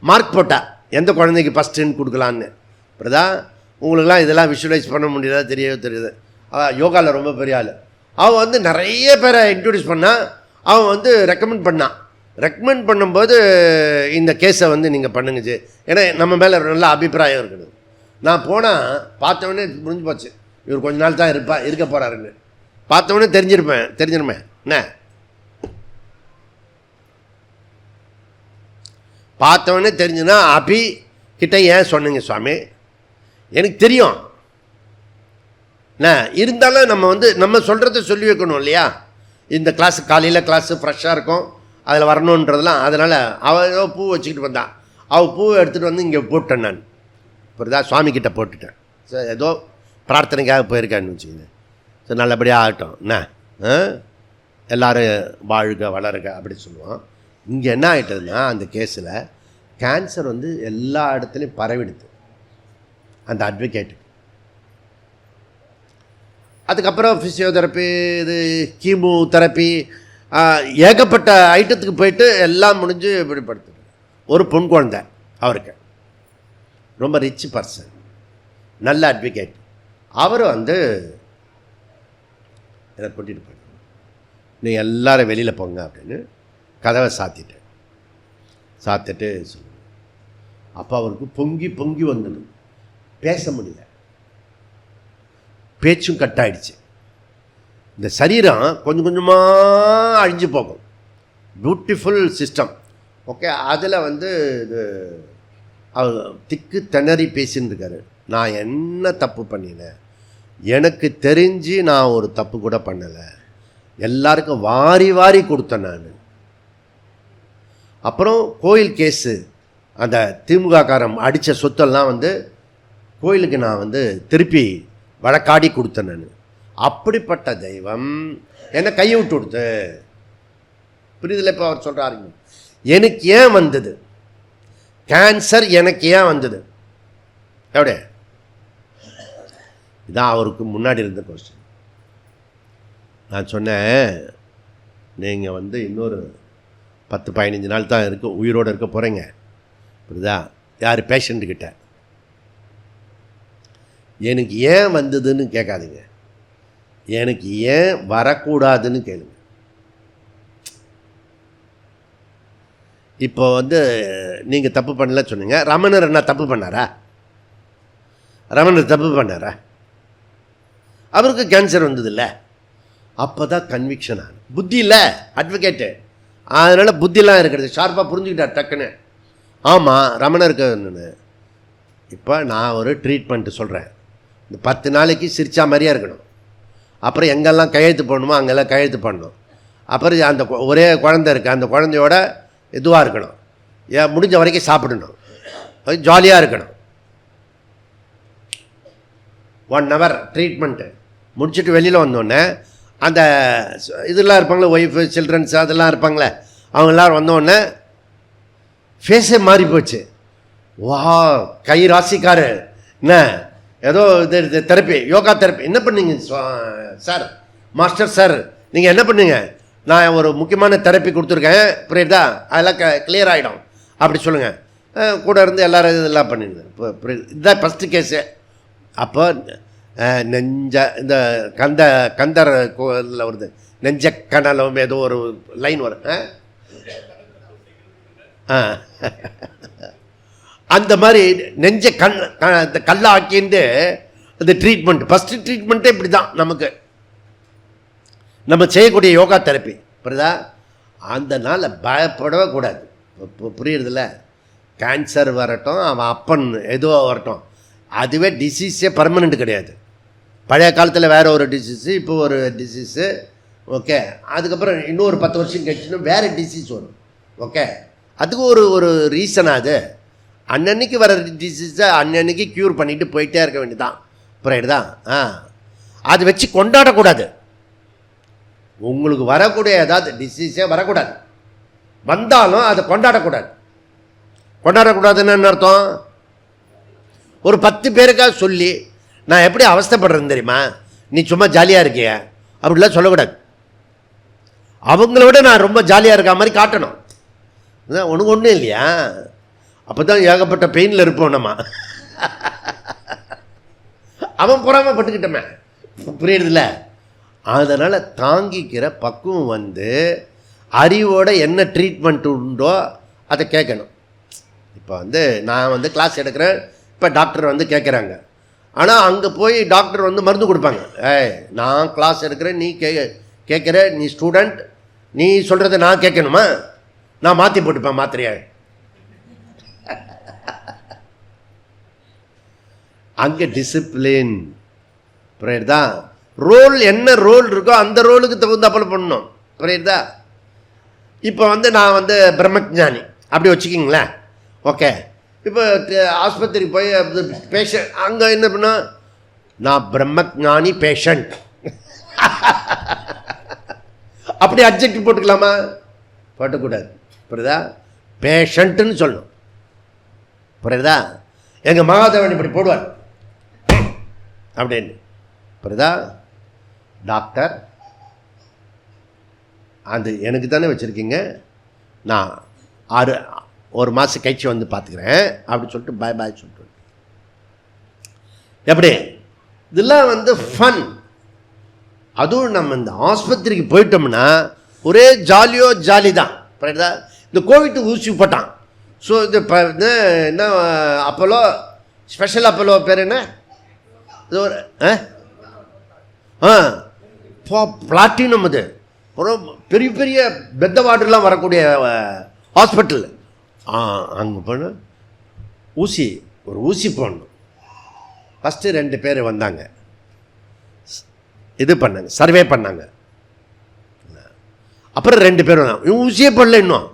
மார்க் போட்டா, எந்த குழந்தைக்கு ஃபஸ்ட்டுன்னு கொடுக்கலான்னு. இப்படிதான் உங்களுக்கெல்லாம் இதெல்லாம் விஷுவலைஸ் பண்ண முடியாதா? தெரியுது. அவள் யோகாவில் ரொம்ப பெரிய ஆள். அவன் வந்து நிறைய பேரை இன்ட்ரடியூஸ் பண்ணால், அவன் வந்து ரெக்கமெண்ட் பண்ணும்போது இந்த கேஸை வந்து நீங்கள் பண்ணுங்கச்சு, ஏன்னா நம்ம மேலே நல்ல அபிப்பிராயம் இருக்குது. நான் போனால் பார்த்தவொடனே முடிஞ்சு போச்சு. இவர் கொஞ்ச நாள் தான் இருக்க போகிறாருன்னு பார்த்தவொடனே தெரிஞ்சிருமே என்ன பார்த்தவொடனே தெரிஞ்சுன்னா அபி கிட்ட ஏன் சொன்னீங்க சுவாமி, எனக்கு தெரியும் என்ன இருந்தாலும் நம்ம சொல்கிறத சொல்லி வைக்கணும் இல்லையா. இந்த கிளாஸு காலையில் கிளாஸு ஃப்ரெஷ்ஷாக இருக்கும், அதில் வரணுன்றதெல்லாம். அதனால் அவள் ஏதோ பூ வச்சுக்கிட்டு வந்தான், அவள் பூவை எடுத்துகிட்டு வந்து இங்கே போட்டேன். நான் இப்போ சுவாமிக்கிட்ட போட்டுட்டேன். சார் ஏதோ பிரார்த்தனைக்காக போயிருக்கேன்னு வச்சுக்கோங்க. சரி நல்லபடியாக ஆகட்டும் என்ன, எல்லோரும் வாழ்க வளருக அப்படி சொல்லுவோம். இங்கே என்ன ஆகிட்டதுன்னா அந்த கேஸில் கேன்சர் எல்லா இடத்துலையும் பரவிடுது அந்த அட்வொகேட்டுக்கு. அதுக்கப்புறம் ஃபிசியோதெரப்பி, இது கீமோ தெரப்பி, ஏகப்பட்ட ஐட்டத்துக்கு போயிட்டு எல்லாம் முடிஞ்சு இப்படி படுத்து. ஒரு பொன் குழந்தை அவருக்கு, ரொம்ப ரிச் பர்சன், நல்ல அட்வொகேட். அவர் என்னை கூட்டிகிட்டு போய் நீங்கள் எல்லோரும் வெளியில் போங்க அப்படின்னு கதவை சாத்திட்டு சொல்லுங்கள். அப்போ அவருக்கு பொங்கி வந்தது, பேச முடியல, பேச்சும் கட்டாயிடுச்சு. இந்த சரீரம் கொஞ்சம் கொஞ்சமாக அழிஞ்சு போகும். Beautiful system. ஓகே, அதில் இது அவர் திக்கு திணறி பேசின்னு இருக்காரு. நான் என்ன தப்பு பண்ணினேன், எனக்கு தெரிஞ்சு நான் ஒரு தப்பு கூட பண்ணலை, எல்லாருக்கும் வாரி கொடுத்தேன் நான். அப்புறம் கோயில் கேஸு, அந்த திமுககாரம் அடித்த சொத்தெல்லாம் கோயிலுக்கு நான் திருப்பி வழக்காடி கொடுத்தேன் நான். அப்படிப்பட்ட தெய்வம் என்னை கையை விட்டு கொடுத்து. புரியுதில்ல? இப்போ அவர் சொல்கிறாருங்க, எனக்கு ஏன் வந்தது கேன்சர், எனக்கு ஏன் வந்தது எப்படி? இதான் அவருக்கு முன்னாடி இருந்த கொஸ்டின். நான் சொன்னேன், நீங்கள் இன்னொரு 10-15 நாள் தான் உயிரோடு இருக்க போகிறீங்க. புரியுதா? யார் பேஷண்ட்டுக்கிட்ட எனக்கு ஏன் வந்ததுன்னு கேட்காதீங்க, எனக்கு ஏன் வரக்கூடாதுன்னு கேளுங்க. இப்போ நீங்கள் தப்பு பண்ணல சொன்னீங்க. ரமணர் என்ன தப்பு பண்ணாரா? ரமணர் தப்பு பண்ணாரா? அவருக்கு கேன்சர் வந்ததில்ல. அப்போ தான் கன்விக்ஷன் ஆகும். புத்தி இல்லை அட்வொகேட்டு, அதனால் புத்திலாம் இருக்கிறது ஷார்ப்பாக புரிஞ்சுக்கிட்டார் டக்குன்னு. ஆமாம், ரமணருக்கு என்னென்னு. இப்போ நான் ஒரு ட்ரீட்மெண்ட்டு சொல்கிறேன். இந்த 10 நாளைக்கு சிரிச்சா மாதிரியாக இருக்கணும். அப்புறம் எங்கெல்லாம் கையெழுத்து போடணுமோ அங்கெல்லாம் கையெழுத்து பண்ணணும். அப்புறம் அந்த ஒரே குழந்தை இருக்குது, அந்த குழந்தையோட இதுவாக இருக்கணும், முடிஞ்ச வரைக்கும் சாப்பிடணும், ஜாலியாக இருக்கணும். 1 hour ட்ரீட்மெண்ட்டு முடிச்சுட்டு வெளியில் வந்தோடனே அந்த இதெல்லாம் இருப்பாங்களே, ஒய்ஃபு சில்ட்ரன்ஸ் அதெல்லாம் இருப்பாங்களே, அவங்க எல்லோரும் வந்தோடனே ஃபேஸே மாறி போச்சு. வா, கை ராசிக்காரு என்ன, ஏதோ இது தெரப்பி, யோகா தெரப்பி. என்ன பண்ணீங்க சார், மாஸ்டர் சார், நீங்கள் என்ன பண்ணீங்க? நான் ஒரு முக்கியமான தெரப்பி கொடுத்துருக்கேன், புரியுதா? அதெல்லாம் கிளியர் ஆகிடும் அப்படி சொல்லுங்கள். கூட இருந்து எல்லோரும் இதெல்லாம் பண்ணிடுங்க. இப்போ இதுதான் ஃபஸ்ட்டு கேஸு. அப்போ இந்த கந்தர் கோயிலில் வருது, நெஞ்ச கனலும் ஏதோ ஒரு லைன் வரும். அந்த மாதிரி நெஞ்ச கல்லாக்கிண்டு அந்த ட்ரீட்மெண்ட், ஃபஸ்ட்டு ட்ரீட்மெண்ட்டே இப்படி தான் நமக்கு, நம்ம செய்யக்கூடிய யோகா தெரப்பி. புரியுதா? அந்த நாளில் பயப்படவே கூடாது. புரியுறதில்ல? கேன்சர் வரட்டும், அவன் அப்பன் எதுவோ வரட்டும், அதுவே டிசீஸே பர்மனெண்ட் கிடையாது. பழைய காலத்தில் வேறு ஒரு டிசீஸு, இப்போ ஒரு டிசீஸு. ஓகே, அதுக்கப்புறம் இன்னொரு 10 வருஷம் கழிச்சுன்னா வேறு டிசீஸ் வரும். ஓகே, அதுக்கு ஒரு ரீசனாக அது அன்னன்னைக்கு வர டிசீஸை அன்னன்னைக்கு க்யூர் பண்ணிவிட்டு போயிட்டே இருக்க வேண்டியதான். புரியுதா? அது வச்சு கொண்டாடக்கூடாது. உங்களுக்கு வரக்கூடிய ஏதாவது டிசீஸே வரக்கூடாது, வந்தாலும் அதை கொண்டாடக்கூடாது. கொண்டாடக்கூடாதுன்னு என்ன அர்த்தம்? ஒரு 10 பேருக்காக சொல்லி நான் எப்படி அவஸ்தைப்படுறேன்னு தெரியுமா, நீ சும்மா ஜாலியாக இருக்கிய அப்படிலாம் சொல்லக்கூடாது. அவங்கள விட நான் ரொம்ப ஜாலியாக இருக்க மாதிரி காட்டணும். உனக்கு ஒன்றும் இல்லையா? அப்போ தான் ஏகப்பட்ட பெயினில் இருப்போம் நம்ம. அவன் பொறாமப்பட்டுக்கிட்டமே, புரியுறதில்ல? அதனால் தாங்கிக்கிற பக்குவம் அறிவோட என்ன ட்ரீட்மெண்ட் உண்டோ அதை கேட்கணும். இப்போ நான் கிளாஸ் எடுக்கிறேன், இப்போ டாக்டர் கேட்குறாங்க, ஆனால் அங்கே போய் டாக்டர் வந்து மருந்து கொடுப்பாங்க. நான் கிளாஸ் எடுக்கிறேன், நீ கேட்குற, நீ ஸ்டூடெண்ட், நீ சொல்கிறத நான் கேட்கணுமா? நான் மாற்றி போட்டுப்பேன் மாத்திரையா. அங்கே டிசிப்ளின் புரியுதா? ரோல் என்ன ரோல் இருக்கோ அந்த ரோலுக்கு தகுந்தாப்பில் பண்ணணும். புரியுதா? இப்போ வந்து நான் வந்து பிரம்மஞானி அப்படி வச்சுக்கிங்களேன். ஓகே, இப்போ ஆஸ்பத்திரிக்கு போய் பேஷண்ட் அங்கே என்ன பண்ண, நான் பிரம்மஞானி பேஷண்ட் அப்படி அட்ஜெக்டிவ் போட்டுக்கலாமா? போட்டக்கூடாது. புரியுதா? பேஷண்ட்டுன்னு சொல்லணும். புரியுதா? எங்கள் மகாதேவன் இப்படி போடுவார் அப்படின்னு. புரியுதா? டாக்டர் அது எனக்கு தானே வச்சுருக்கீங்க, நான் 1 மாதம் கழிச்சு வந்து பார்த்துக்கிறேன் அப்படி சொல்லிட்டு பாய் பாய் சொல்லிட்டு. எப்படி இதெல்லாம் வந்து ஃபன். அதுவும் நம்ம இந்த ஆஸ்பத்திரிக்கு போயிட்டோம்னா ஒரே ஜாலி தான். புரியுதா? இந்த கோவிட் ஊசி போட்டான். ஸோ இது என்ன அப்போலோ ஸ்பெஷல் அப்போலோ பேர் என்ன, இது ஒரு பிளாட்டினம். அது பெரிய பெரிய பெத்த வார்டுலாம் வரக்கூடிய ஹாஸ்பிட்டல். அங்கே போன ஒரு ஊசி போடணும். ஃபஸ்ட்டு 2 பேர் வந்தாங்க, இது பண்ணாங்க, சர்வே பண்ணாங்க. அப்புறம் 2 பேர் வந்தாங்க, ஊசியே போடல இன்னும்.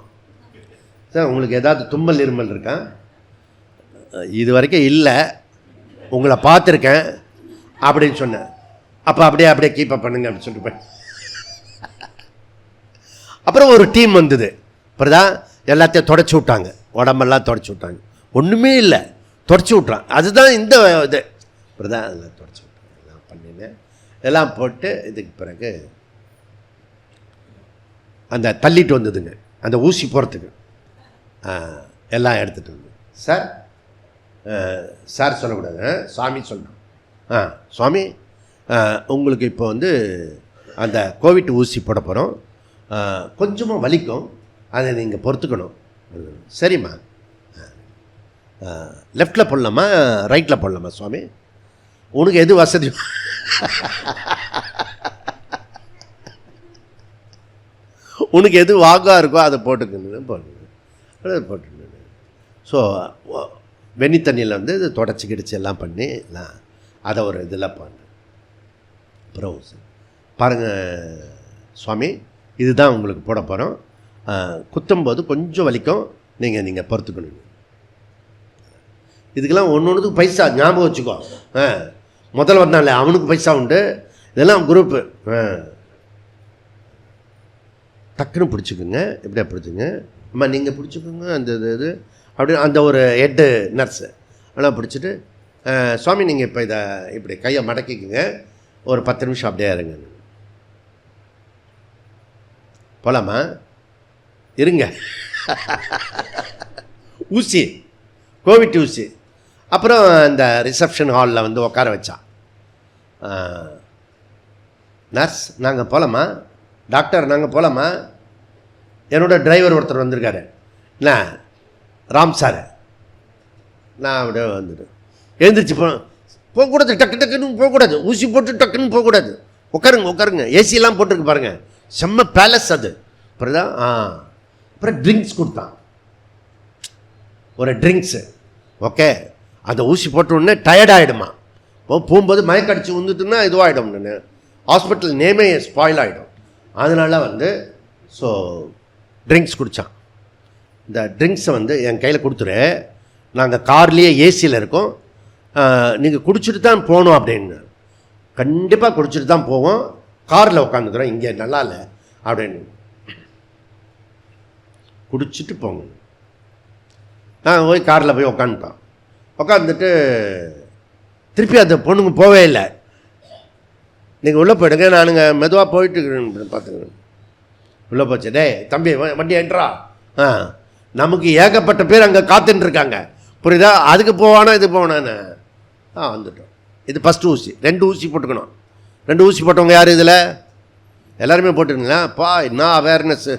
சார் உங்களுக்கு ஏதாவது தும்மல் இருமல் இருக்கா? இது வரைக்கும் இல்லை, உங்களை பார்த்துருக்கேன் அப்படின்னு சொன்னேன். அப்போ அப்படியே கீப்பப் பண்ணுங்க அப்படின்னு சொல்லிட்டு போய் அப்புறம் ஒரு டீம் வந்தது. அப்புறம் தான் எல்லாத்தையும் தொடச்சி விட்டாங்க, உடம்பெல்லாம் தொடச்சி விட்டாங்க. ஒன்றுமே இல்லை, தொடச்சி விட்றான். அதுதான் இந்த இது. அப்புறம் தான் அதெல்லாம் தொடச்சி விட்டாங்க, எல்லாம் பண்ணினேன், எல்லாம் போட்டு இதுக்கு பிறகு அந்த தள்ளிட்டு வந்ததுங்க அந்த ஊசி போகிறதுக்கு. எல்லாம் எடுத்துகிட்டு வந்து சார் சொல்லக்கூடாது, சாமி சொல்லணும். சுவாமி உங்களுக்கு இப்போ வந்து அந்த கோவிட் ஊசி போட போகிறோம், கொஞ்சமாக வலிக்கும், அதை நீங்கள் பொறுத்துக்கணும். சரிம்மா, லெஃப்டில் போடலாமா ரைட்டில் போடலாமா சுவாமி, உனக்கு எது வசதி? உனக்கு எது வாகா இருக்கோ அதை போட்டுக்கணும் போட்டுக்கணும். ஸோ வெண்ணி தண்ணியில் வந்து இது தொடச்சி கிடிச்சு எல்லாம் பண்ணி எல்லாம் அதை ஒரு இதில் பண்ணு. அப்புறம் பாருங்கள் சுவாமி, இதுதான் உங்களுக்கு போட போகிறோம், குத்தும்போது கொஞ்சம் வலிக்கும், நீங்கள் பொறுத்துக்கணும். இதுக்கெல்லாம் ஒன்றுக்கு பைசா ஞாபகம் வச்சுக்கோ. முதல்ல வந்தாலே அவனுக்கு பைசா உண்டு. இதெல்லாம் குரூப்பு. டக்குன்னு பிடிச்சிக்குங்க, எப்படியா பிடிச்சிங்க, அம்மா நீங்கள் பிடிச்சிக்கோங்க அந்த இது அப்படி அந்த ஒரு ஹெட்டு நர்ஸு அதெல்லாம் பிடிச்சிட்டு, சுவாமி நீங்கள் இப்போ இதை இப்படி கையை மடக்கிக்குங்க, ஒரு 10 நிமிஷம் அப்படியே இருங்க. போகலாமா? இருங்க. ஊசி, கோவிட் ஊசி. அப்புறம் இந்த ரிசப்ஷன் ஹாலில் வந்து உட்கார வச்சான். நர்ஸ் நாங்கள் போகலாமா, டாக்டர் நாங்கள் போகலாமா, என்னோட டிரைவர் ஒருத்தர் வந்திருக்காரு, என்ன ராம் சார், நான் அப்படியே வந்துட்டு எழுந்திரிச்சு போகக்கூடாது, டக்குன்னு போகக்கூடாது, ஊசி போட்டு டக்குன்னு போகக்கூடாது, உட்காருங்க. ஏசியெல்லாம் போட்டிருக்கு பாருங்கள், செம்ம பேலஸ் அது. அப்புறம் அப்புறம் ட்ரிங்க்ஸ் கொடுத்தான், ஒரு ட்ரிங்க்ஸு. ஓகே, அந்த ஊசி போட்ட உடனே டயர்ட் ஆகிடுமா, போகும்போது மயக்கடிச்சு வந்துட்டுன்னா இதுவாகிடும், ஹாஸ்பிட்டல் நேமே ஸ்பாயில் ஆகிடும். அதனால் வந்து ஸோ ட்ரிங்க்ஸ் குடித்தான். இந்த ட்ரிங்க்ஸை வந்து என் கையில் கொடுத்துரு, நாங்கள் கார்லேயே ஏசியில் இருக்கோம், நீங்கள் குடிச்சிட்டு தான் போகணும் அப்படின்னு. கண்டிப்பாக குடிச்சிட்டு தான் போவோம், காரில் உட்காந்துக்கிறோம், இங்கே நல்லா இல்லை அப்படின்னு. குடிச்சிட்டு போங்க. நான் போய் காரில் போய் உட்காந்துட்டோம். உட்காந்துட்டு திருப்பி அந்த பொண்ணுங்க போவே இல்லை. நீங்கள் உள்ளே போயிடுங்க, நானுங்க மெதுவாக போயிட்டு பார்த்துங்க. உள்ளே போச்சு, டே தம்பி வண்டி ஏன்றா. நமக்கு ஏகப்பட்ட பேர் அங்கே காத்துட்டு இருக்காங்க, புரியுதா? அதுக்கு போவானா இது போவானான்னு வந்துட்டோம். இது ஃபஸ்ட்டு ஊசி. 2 ஊசி போட்டுக்கணும். 2 ஊசி போட்டவங்க யார் இதில்? எல்லாருமே போட்டுருங்களா? பா என்ன அவேர்னஸ்ஸு.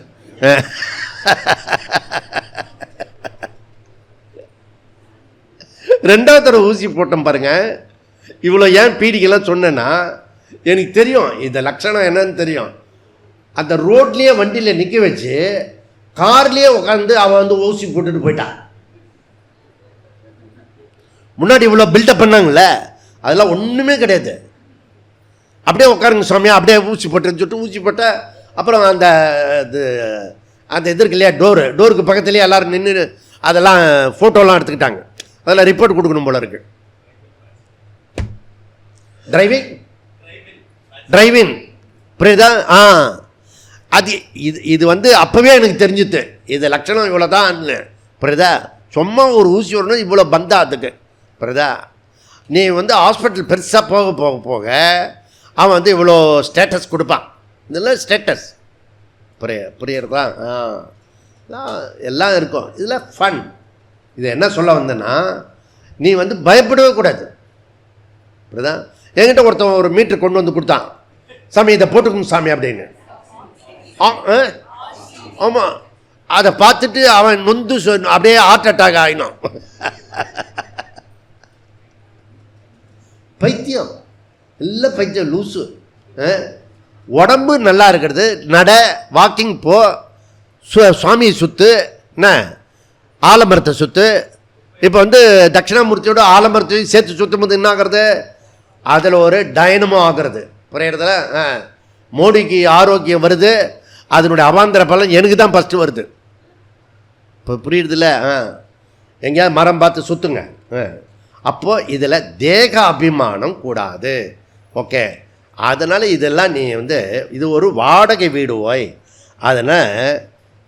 ரெண்டாவது தடவை ஊசி போட்டோம் பாருங்க, இவ்வளோ ஏன் பீடிக்கெல்லாம் சொன்னேன்னா எனக்கு தெரியும் இந்த லட்சணம் என்னன்னு தெரியும். அந்த ரோட்லேயே வண்டியில் நிற்க வச்சு கார்லேயே உட்காந்து அவன் வந்து ஊசி போட்டுட்டு போயிட்டான். முன்னாடி இவ்வளோ பில்டப் பண்ணாங்களே, அதெல்லாம் ஒன்றுமே கிடையாது. அப்படியே உட்காருங்க சாமியா, அப்படியே ஊசி போட்டுன்னு சொல்லிட்டு ஊசி போட்ட அப்புறம் அந்த இது இருக்கு இல்லையா, டோருக்கு பக்கத்துலேயே எல்லோரும் நின்று அதெல்லாம் ஃபோட்டோலாம் எடுத்துக்கிட்டாங்க. அதெல்லாம் ரிப்போர்ட் கொடுக்கணும் போல இருக்கு. டிரைவிங் புரியுதா? அது இது வந்து அப்போவே எனக்கு தெரிஞ்சுது இது லட்சணம் இவ்வளோ தான் புரியுதா. சும்மா ஒரு ஊசி வரணும் இவ்வளோ பந்தா அதுக்கு புரியுதா. நீ வந்து ஹாஸ்பிட்டல் பெருசாக போக போக போக அவன் வந்து இவ்வளோ ஸ்டேட்டஸ் கொடுப்பான். இதெல்லாம் ஸ்டேட்டஸ் புரியுறதா? எல்லாம் இருக்கும் இதில் ஃபன். இது என்ன சொல்ல வந்தேன்னா, நீ வந்து பயப்படவே கூடாது புரியுதா. என்கிட்ட ஒருத்தன் ஒரு மீட்ரு கொண்டு வந்து கொடுத்தான், சாமி இதை போட்டுக்கணும் சாமி அப்படின்னு. ஆமாம், அதை பார்த்துட்டு அவன் நொந்து அப்படியே ஹார்ட் அட்டாக் ஆகினான். பைத்தியம், எல்லாம் பைத்தியம், லூசு. உடம்பு நல்லா இருக்கிறது, நட, வாக்கிங் போ, சுவாமியை சுற்று, என்ன ஆலமரத்தை சுற்று. இப்போ வந்து தட்சிணாமூர்த்தியோட ஆலமரத்தையும் சேர்த்து சுற்றும் போது என்ன ஆகிறது, அதில் ஒரு டைனமோ ஆகிறது புரியுறதுல. மோடிக்கு ஆரோக்கியம் வருது, அதனுடைய அவாந்தர பலன் எனக்கு தான் ஃபஸ்ட்டு வருது. இப்போ புரியுறதில்ல. எங்கேயாவது மரம் பார்த்து சுற்றுங்க. அப்போது இதில் தேக அபிமானம் கூடாது. ஓகே, அதனால் இதெல்லாம் நீ வந்து இது ஒரு வாடகை வீடு ஓய், அதனால்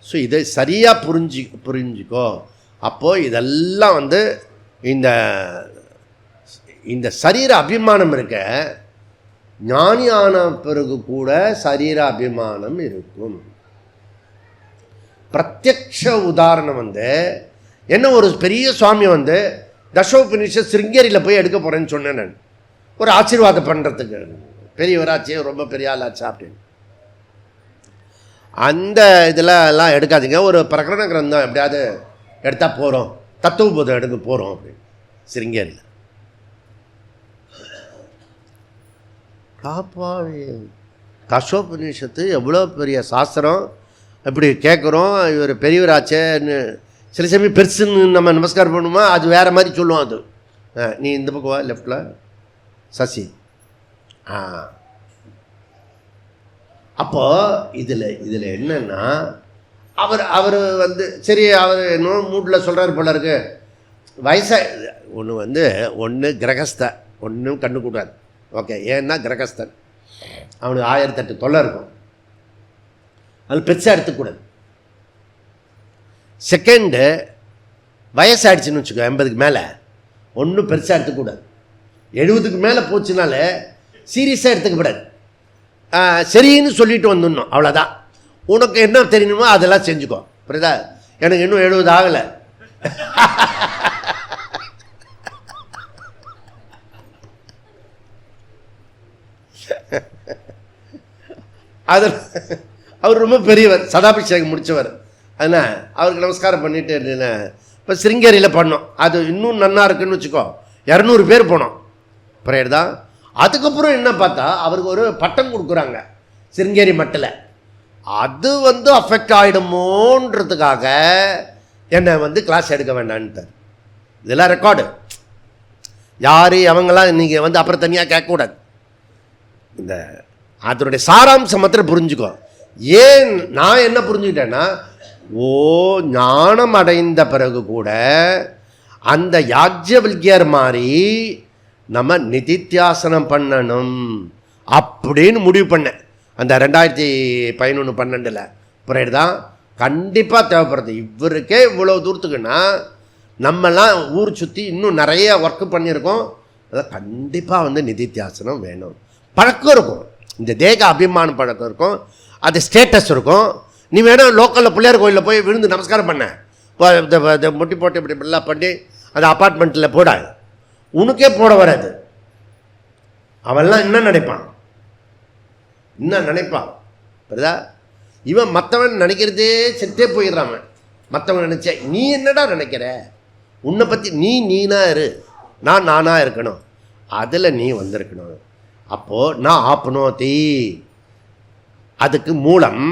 ஸோ இதை சரியாக புரிஞ்சிக்கோ. அப்போது இதெல்லாம் வந்து இந்த சரீர அபிமானம் இருக்க, ஞானியான பிறகு கூட சரீர அபிமானம் இருக்கும். பிரத்யக்ஷ உதாரணம் வந்து என்ன, ஒரு பெரிய சுவாமி வந்து தசோபனிஷத் சிருங்கேரியில் போய் எடுக்க போகிறேன்னு சொன்னேன் நான், ஒரு ஆசீர்வாதம் பண்ணுறதுக்கு. பெரியவராச்சு, ரொம்ப பெரிய ஆளாச்சு அப்படின்னு. அந்த இதில் எல்லாம் எடுக்காதீங்க, ஒரு பிரகரண கிரந்தம் எப்படியாவது எடுத்தால் போகிறோம், தத்துவபோதம் எடுக்க போகிறோம் அப்படின்னு சிருங்கேரியில். காப்பாவி தசோபனிஷத்து எவ்வளோ பெரிய சாஸ்திரம், இப்படி கேட்குறோம், இவர் பெரியவராச்சேன்னு சில சமயம் பெருசுன்னு நம்ம நமஸ்காரம் பண்ணுமா, அது வேறு மாதிரி சொல்லுவோம். அது நீ இந்த பக்கம் வா, லெஃப்டில் சசி. அப்போது இதில் என்னென்னா, அவர் வந்து சரி, அவர் இன்னும் மூட்டில் சொல்கிறார் போல இருக்கு. வயசாக ஒன்று கிரகஸ்த, ஒன்றும் கண்ணு கூடாது. ஓகே, ஏன்னா கிரகஸ்தன், அவனுக்கு 1008 தொல்லை இருக்கும், அது பெருசாக எடுத்துக்கூடாது. செகண்டு, வயசாகிடுச்சின்னு வச்சுக்கோ, 80க்கு மேலே ஒன்றும் பெருசாக எடுத்துக்கூடாது. 70க்கு மேலே போச்சுனால சீரியஸாக எடுத்துக்கப்படாது. சரின்னு சொல்லிட்டு வந்துடணும், அவ்வளோதான். உனக்கு என்ன தெரியணுமோ அதெல்லாம் செஞ்சுக்கோ, புரியுதா. எனக்கு இன்னும் 70 ஆகலை. அது அவர் ரொம்ப பெரியவர், சதாபிஷேகம் முடித்தவர். அதனால் அவருக்கு நமஸ்காரம் பண்ணிட்டு இப்போ சிருங்கேரியில் பண்ணோம். அது இன்னும் நன்னா இருக்குன்னு வச்சுக்கோ, 200 பேர் போனோம் புரியுதா. அதுக்கப்புறம் என்ன பார்த்தா அவருக்கு ஒரு பட்டம் கொடுக்குறாங்க சிருங்கேரி மட்டில். அது வந்து அஃபெக்ட் ஆகிடுமோன்றதுக்காக என்னை வந்து கிளாஸ் எடுக்க வேண்டான்ட்டார். இதெல்லாம் ரெக்கார்டு, யார் அவங்களாம் நீங்கள் வந்து அப்புறம் தனியாக கேட்கக்கூடாது. இந்த அதனுடைய சாராம்சம் மாத்திரம் புரிஞ்சுக்கோ. ஏன் நான் என்ன புரிஞ்சுக்கிட்டேன்னா, ஞானம் அடைந்த பிறகு கூட அந்த யாஜ்ஞவல்கியர் மாதிரி நம்ம நிதித்தியாசனம் பண்ணணும் அப்படின்னு முடிவு பண்ணேன். அந்த 2011-12 புரியுதுதான். கண்டிப்பாக தேவைப்படுறது. இவருக்கே இவ்வளோ தூரத்துக்குன்னா நம்மலாம் ஊர் சுற்றி இன்னும் நிறைய ஒர்க்கு பண்ணியிருக்கோம். அதான் கண்டிப்பாக வந்து நிதித்தியாசனம் வேணும். பழக்கம் இருக்கும், இந்த தேக அபிமானம் பழக்கம் இருக்கும், அது ஸ்டேட்டஸ் இருக்கும். நீ வேணும் லோக்கலில் பிள்ளையார் கோயிலில் போய் விழுந்து நமஸ்காரம் பண்ண, முட்டி போட்டு இப்படி இப்படிலாம் பண்ணி அந்த அப்பார்ட்மெண்ட்டில் போட, உனக்கே போட வராது. அவன்லாம் என்ன நினைப்பான் புரியுதா. இவன் மற்றவன் நினைக்கிறதே செத்தே போயிடுறான். மற்றவன் நினச்ச நீ என்னடா நினைக்கிற, உன்னை பற்றி நீனா இரு, நான் நானாக இருக்கணும். அதில் நீ வந்திருக்கணும். அப்போது நான் ஆப்னோதி, அதுக்கு மூலம்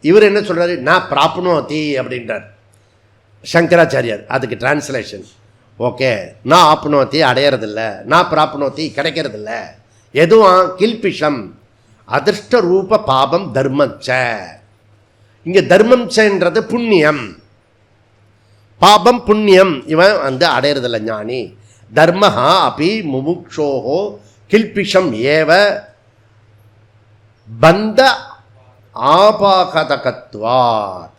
இவர் என்ன சொல்கிறாரு, நான் பிராப்னோதி அப்படின்றார் சங்கராச்சாரியார். அதுக்கு டிரான்ஸ்லேஷன் ஓகே, நான் ஆப்னோத்தி அடையிறதில்ல, நான் பிராப்னோத்தி கிடைக்கிறதில்ல. எதுவும் கில்பிஷம் அதிர்ஷ்ட ரூப பாபம் தர்மச்ச. இங்கே தர்மம்சன்றது புண்ணியம், பாபம் புண்ணியம் இவன் வந்து அடையிறதில்ல ஞானி. தர்மஹா அப்படி முமுக்ஷோஹோ கில்பிஷம் ஏவ பந்த ஆபாகதகத்வாத்.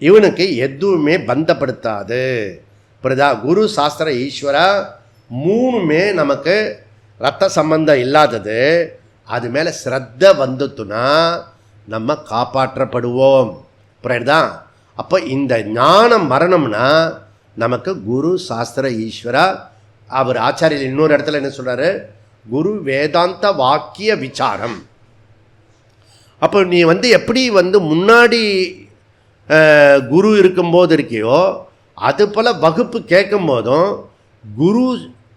இவனுக்கு எதுவுமே பந்தப்படுத்தாது. புரியுதா? குரு சாஸ்திர ஈஸ்வரா மூணுமே நமக்கு ரத்த சம்பந்தம் இல்லாதது. அது மேலே ஸ்ரத்த வந்துட்டுனா நம்ம காப்பாற்றப்படுவோம். புரியுதா? அப்போ இந்த ஞானம் மரணம்னா நமக்கு குரு சாஸ்திர ஈஸ்வரா. அவர் ஆச்சாரியர் இன்னொரு இடத்துல என்ன சொல்கிறாரு, குரு வேதாந்த வாக்கிய விசாரம். அப்போ நீ வந்து எப்படி வந்து முன்னாடி குரு இருக்கும்போது இருக்கியோ, அது போல் வகுப்பு கேட்கும் போதும் குரு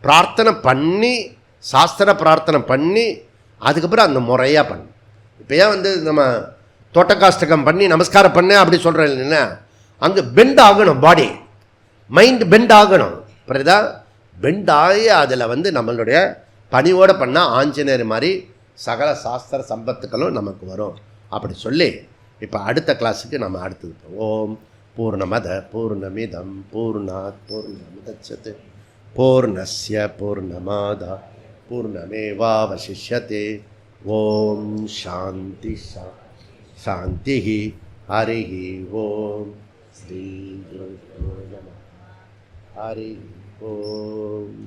பிரார்த்தனை பண்ணி, சாஸ்திர பிரார்த்தனை பண்ணி, அதுக்கப்புறம் அந்த முறையாக பண்ணு. இப்போ ஏன் வந்து நம்ம தோட்டக்காஷ்டகம் பண்ணி நமஸ்காரம் பண்ண அப்படி சொல்கிறேன் இல்லைன்னா, அங்கே பெண்ட் ஆகணும், பாடி மைண்ட் பெண்ட் ஆகணும். புரியுதா? பெண்ட் ஆகி அதில் வந்து நம்மளுடைய பணிவோடு பண்ணால் ஆஞ்சநேயர் மாதிரி சகல சாஸ்திர சம்பத்துக்களும் நமக்கு வரும். அப்படி சொல்லி இப்போ அடுத்த கிளாஸுக்கு நம்ம அடுத்தது. ஓம் பூர்ணமத பூர்ணமிதம் பூர்ணாத் பூர்ணமுதச்யதே பூர்ணஸ்ய பூர்ணமாதா பூர்ணமேவாவசிஷ்யதே. ஓம் சாந்தி சாந்தி. ஹரி ஓம். ஸ்ரீ குரு நமः. ஹரி ஓம்.